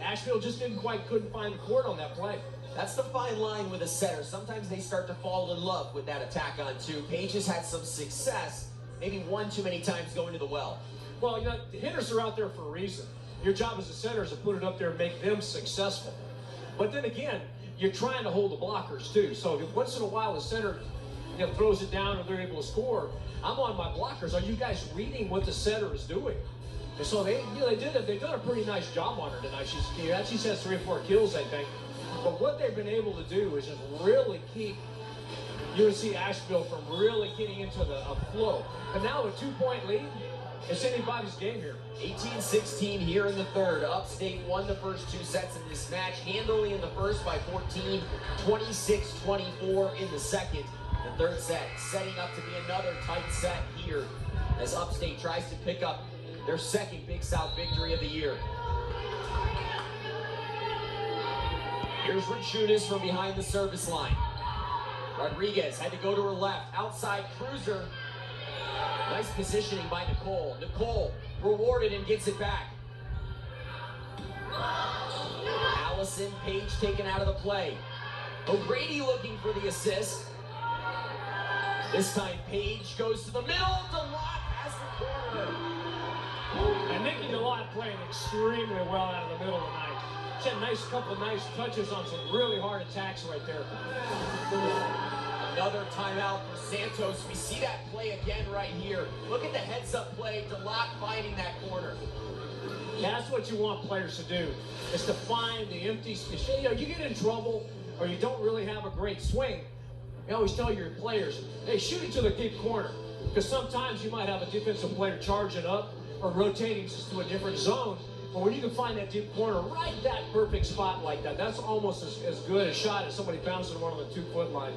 Asheville just couldn't find the court on that play. That's the fine line with a setter. Sometimes they start to fall in love with that attack on 2. Page has had some success, maybe one too many times going to the well. Well, you know, the hitters are out there for a reason. Your job as a setter is to put it up there and make them successful. But then again, you're trying to hold the blockers too. So if once in a while the center throws it down and they're able to score, I'm on my blockers. Are you guys reading what the setter is doing? And so they've done a pretty nice job on her tonight. She's had 3 or 4 kills, I think. But what they've been able to do is just really keep UNC Asheville from really getting into a flow. And now a 2-point lead, it's anybody's game here. 18-16 here in the third. Upstate won the first 2 sets in this match, handily in the first by 14, 26-24 in the second. The third set setting up to be another tight set here as Upstate tries to pick up their second Big South victory of the year. Here's Rachunas from behind the service line. Rodriguez had to go to her left. Outside Cruiser. Nice positioning by Nicole. Nicole rewarded and gets it back. Allison, Page taken out of the play. O'Grady looking for the assist. This time Page goes to the middle. Delott has the corner. And Nikki Delott playing extremely well out of the middle tonight. She had a couple nice touches on some really hard attacks right there. Another timeout for Santos. We see that play again right here. Look at the heads-up play. Delott finding that corner. That's what you want players to do, is to find the empty space. You know, you get in trouble or you don't really have a great swing, you always tell your players, hey, shoot it to the deep corner. Because sometimes you might have a defensive player charging up or rotating just to a different zone. But when you can find that deep corner, right that perfect spot like that, that's almost as good a shot as somebody bouncing one on the 2-foot line.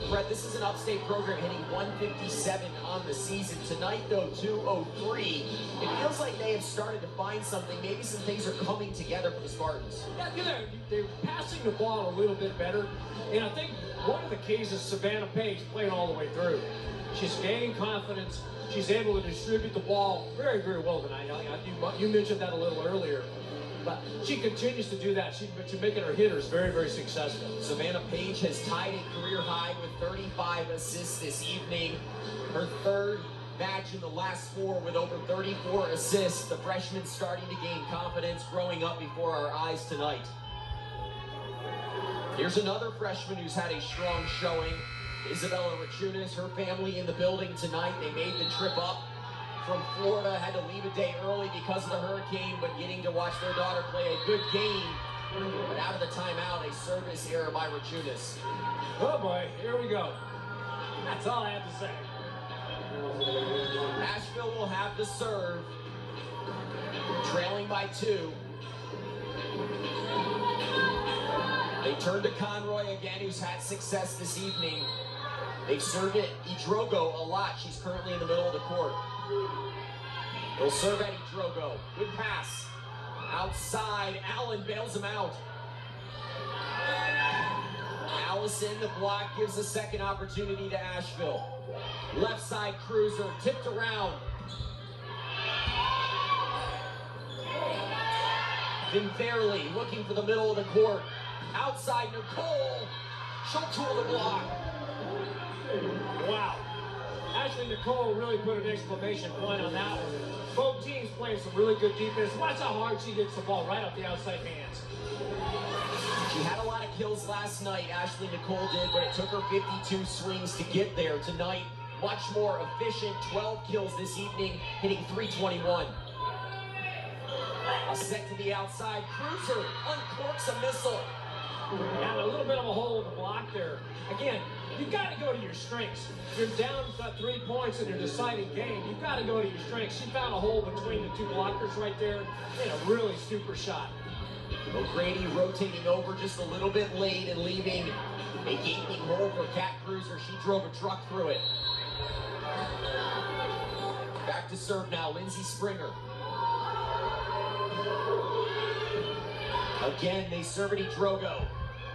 Brett, this is an Upstate program hitting 157 on the season. Tonight, though, 203. It feels like they have started to find something. Maybe some things are coming together for the Spartans. Yeah, they're passing the ball a little bit better. And I think one of the keys is Savannah Page playing all the way through. She's gaining confidence. She's able to distribute the ball very, very well tonight. You mentioned that a little earlier. But she continues to do that. She's making her hitters very, very successful. Savannah Page has tied a career high with 35 assists this evening. Her third match in the last 4 with over 34 assists. The freshman starting to gain confidence, growing up before our eyes tonight. Here's another freshman who's had a strong showing. Isabella Rachunas, her family in the building tonight. They made the trip up from Florida, had to leave a day early because of the hurricane, but getting to watch their daughter play a good game. But out of the timeout, a service error by Rachunas. Oh boy, here we go. That's all I have to say. Asheville will have the serve, trailing by 2. They turn to Conroy again, who's had success this evening. They serve it Idrogo a lot. She's currently in the middle of the court. They'll serve at Idrogo. Good pass. Outside, Allen bails him out. Allison, the block, gives a second opportunity to Asheville. Left side Cruiser, tipped around. Vinferli looking for the middle of the court. Outside Nicole, she'll tool the block. Wow. Ashley Nicole really put an exclamation point on that one. Both teams playing some really good defense. Watch how hard she hits the ball right off the outside hands. She had a lot of kills last night, Ashley Nicole did, but it took her 52 swings to get there. Tonight, much more efficient, 12 kills this evening, hitting 321. A set to the outside, Cruiser uncorks a missile. And a little bit of a hole in the block there. Again, you've got to go to your strengths. You're down by 3 points in a deciding game. You've got to go to your strengths. She found a hole between the two blockers right there. And a really super shot. O'Grady rotating over just a little bit late and leaving a gaping hole for Cat Cruiser. She drove a truck through it. Back to serve now, Lindsey Springer. Again, they serve it Drogo.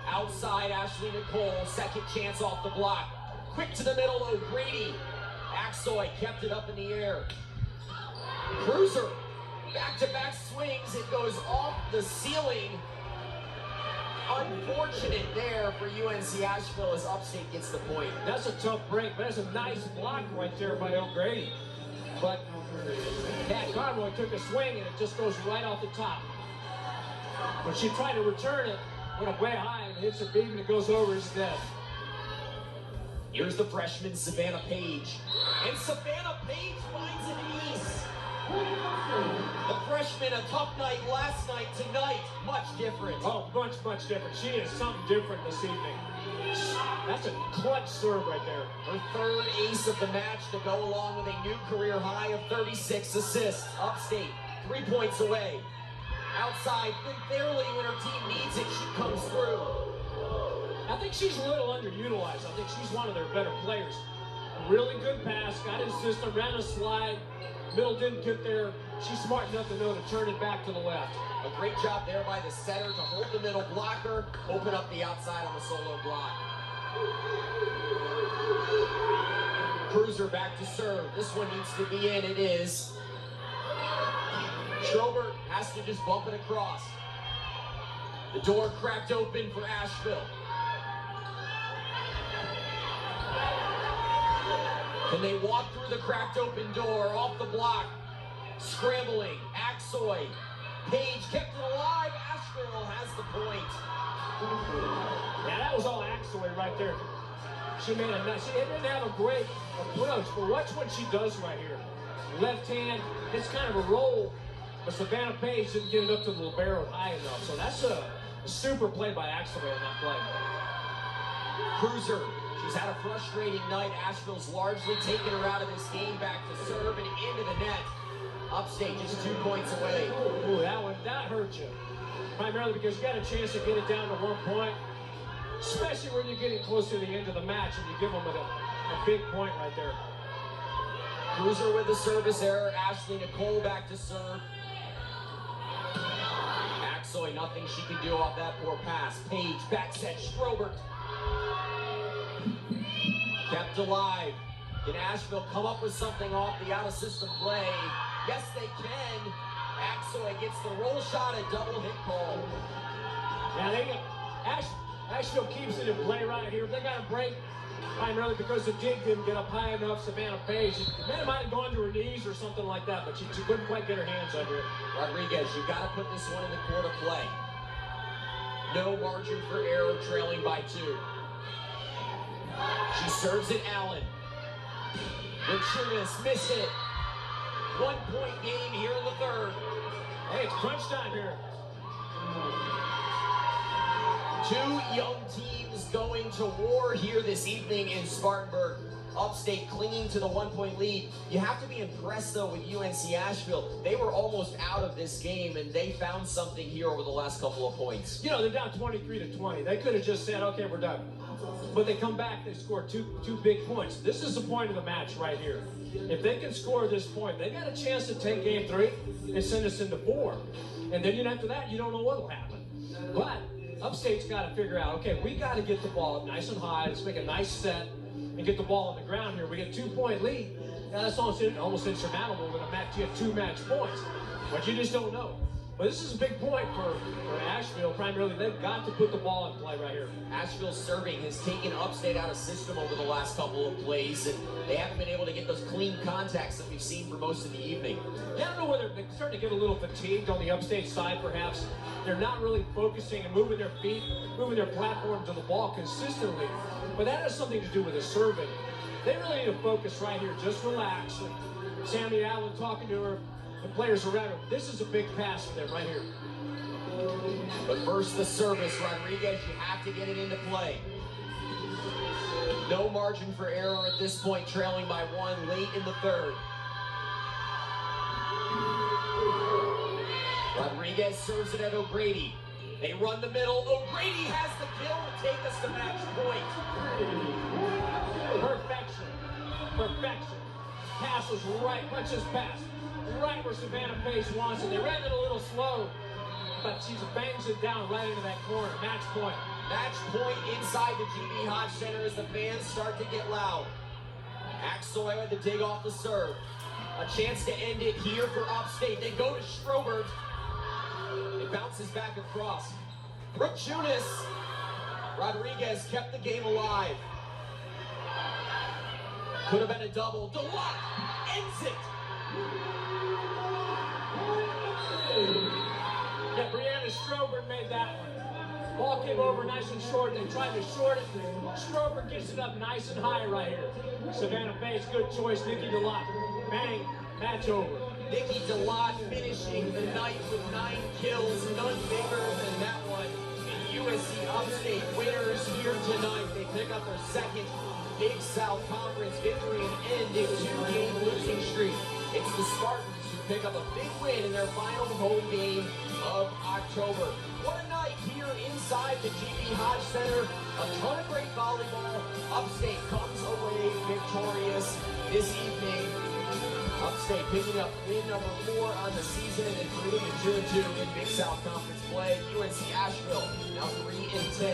Outside, Ashley Nicole, second chance off the block. Quick to the middle, O'Grady. Axoy kept it up in the air. Cruiser, back-to-back swings. It goes off the ceiling. Unfortunate there for UNC Asheville as Upstate gets the point. That's a tough break, but that's a nice block right there by O'Grady. But Cat Conroy took a swing and it just goes right off the top. When she tried to return it, went up way high and hits her beam and it goes over his dead. Here's the freshman, Savannah Page. And Savannah Page finds an ace. The freshman, a tough night last night, tonight, much different. Oh, much different. She is something different this evening. That's a clutch serve right there. Her third ace of the match to go along with a new career high of 36 assists. Upstate, 3 points away. Outside, fairly when her team needs it, she comes through. I think she's a little underutilized. I think she's one of their better players. A really good pass, got his system, ran a slide. Middle didn't get there. She's smart enough to know to turn it back to the left. A great job there by the setter to hold the middle blocker, open up the outside on the solo block. Cruiser back to serve. This one needs to be in. It is. Strobert has to just bump it across. The door cracked open for Asheville. Can they walk through the cracked open door, off the block, scrambling, Axoy, Page kept it alive, Asheville has the point. Yeah, that was all Axoy right there. She made a mess. She didn't have a great approach, but watch what she does right here. Left hand, it's kind of a roll, but Savannah Page didn't get it up to the libero high enough. So that's a super play by Axoy on that play. Cruiser. She's had a frustrating night. Asheville's largely taken her out of this game, back to serve and into the net. Upstate just 2 points away. Ooh, that hurt you. Primarily because you got a chance to get it down to 1 point, especially when you're getting close to the end of the match and you give them a big point right there. Cruiser with the service error. Ashley Nicole back to serve. Axoy, nothing she can do off that poor pass. Page, back set, Strobert. Kept alive. Can Asheville come up with something off the out-of-system play? Yes, they can. Axoy gets the roll shot, a double hit call. Yeah, Asheville keeps it in play right here. They got a break, primarily because the dig didn't get up high enough. Savannah Page, it might have gone to her knees or something like that, but she couldn't quite get her hands under it. Rodriguez, you've got to put this one in the court of play. No margin for error, trailing by 2. She serves it, Allen. Richunas missed it. 1 point game here in the third. Hey, it's crunch time here. 2 young teams going to war here this evening in Spartanburg. Upstate clinging to the 1 point lead. You have to be impressed though with UNC Asheville. They were almost out of this game and they found something here over the last couple of points. You know, they're down 23-20. They could have just said, okay, we're done. But they come back, they score two big points. This is the point of the match right here. If they can score this point, they got a chance to take game 3 and send us into 4. And then after that, you don't know what will happen. But Upstate's got to figure out, okay, we got to get the ball up nice and high. Let's make a nice set and get the ball on the ground here. We get 2 point lead. Now that's almost insurmountable with a match. You have 2 match points. But you just don't know. But this is a big point for Asheville, primarily. They've got to put the ball in play right here. Asheville's serving has taken Upstate out of system over the last couple of plays, and they haven't been able to get those clean contacts that we've seen for most of the evening. Yeah, I don't know whether they're starting to get a little fatigued on the Upstate side, perhaps. They're not really focusing and moving their feet, moving their platform to the ball consistently. But that has something to do with the serving. They really need to focus right here. Just relax. And Sammy Allen talking to her, the players around him. This is a big pass for them right here. But first, the service. Rodriguez, you have to get it into play. No margin for error at this point, trailing by 1 late in the third. Rodriguez serves it at O'Grady. They run the middle. O'Grady has the kill to take us to match point. Perfection. Perfection. Pass was right. Watch this pass. Right where Savannah Pace wants it. They ran it a little slow, but she bangs it down right into that corner. Match point. Match point inside the GB Hodge Center as the fans start to get loud. Axel had to dig off the serve. A chance to end it here for Upstate. They go to Strobert. It bounces back across. Brooke Chunas. Rodriguez kept the game alive. Could have been a double. DeLotte ends it. Yeah, Brianna Strobert made that one. Ball came over nice and short. They tried to short it. Strobert gets it up nice and high right here. Savannah Bates, good choice. Nikki DeLotte. Bang, match over. Nikki DeLotte finishing the night with 9 kills. None bigger than that one. And USC Upstate winners here tonight. They pick up their second Big South Conference victory and end a 2-game losing streak. It's the Spartans who pick up a big win in their final home game of October. What a night here inside the GB Hodge Center. A ton of great volleyball. Upstate comes away victorious this evening. Upstate picking up win number 4 on the season and improving to 2-2 in Big South Conference play. UNC Asheville now 3-10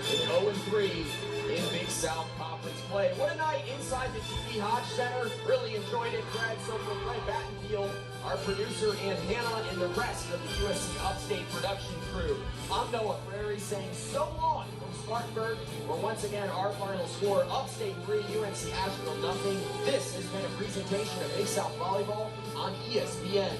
and 0-3 in Big South Conference play. What a night inside the GB Hodge Center. Really enjoyed it. Brad Silver, Fred Battenfield, our producer, and Hannah, and the rest of the USC Upstate production crew. I'm Noah Frary saying so long from Spartanburg, where once again our final score, Upstate 3, UNC Asheville 0. This has been a presentation of Big South Volleyball on ESPN.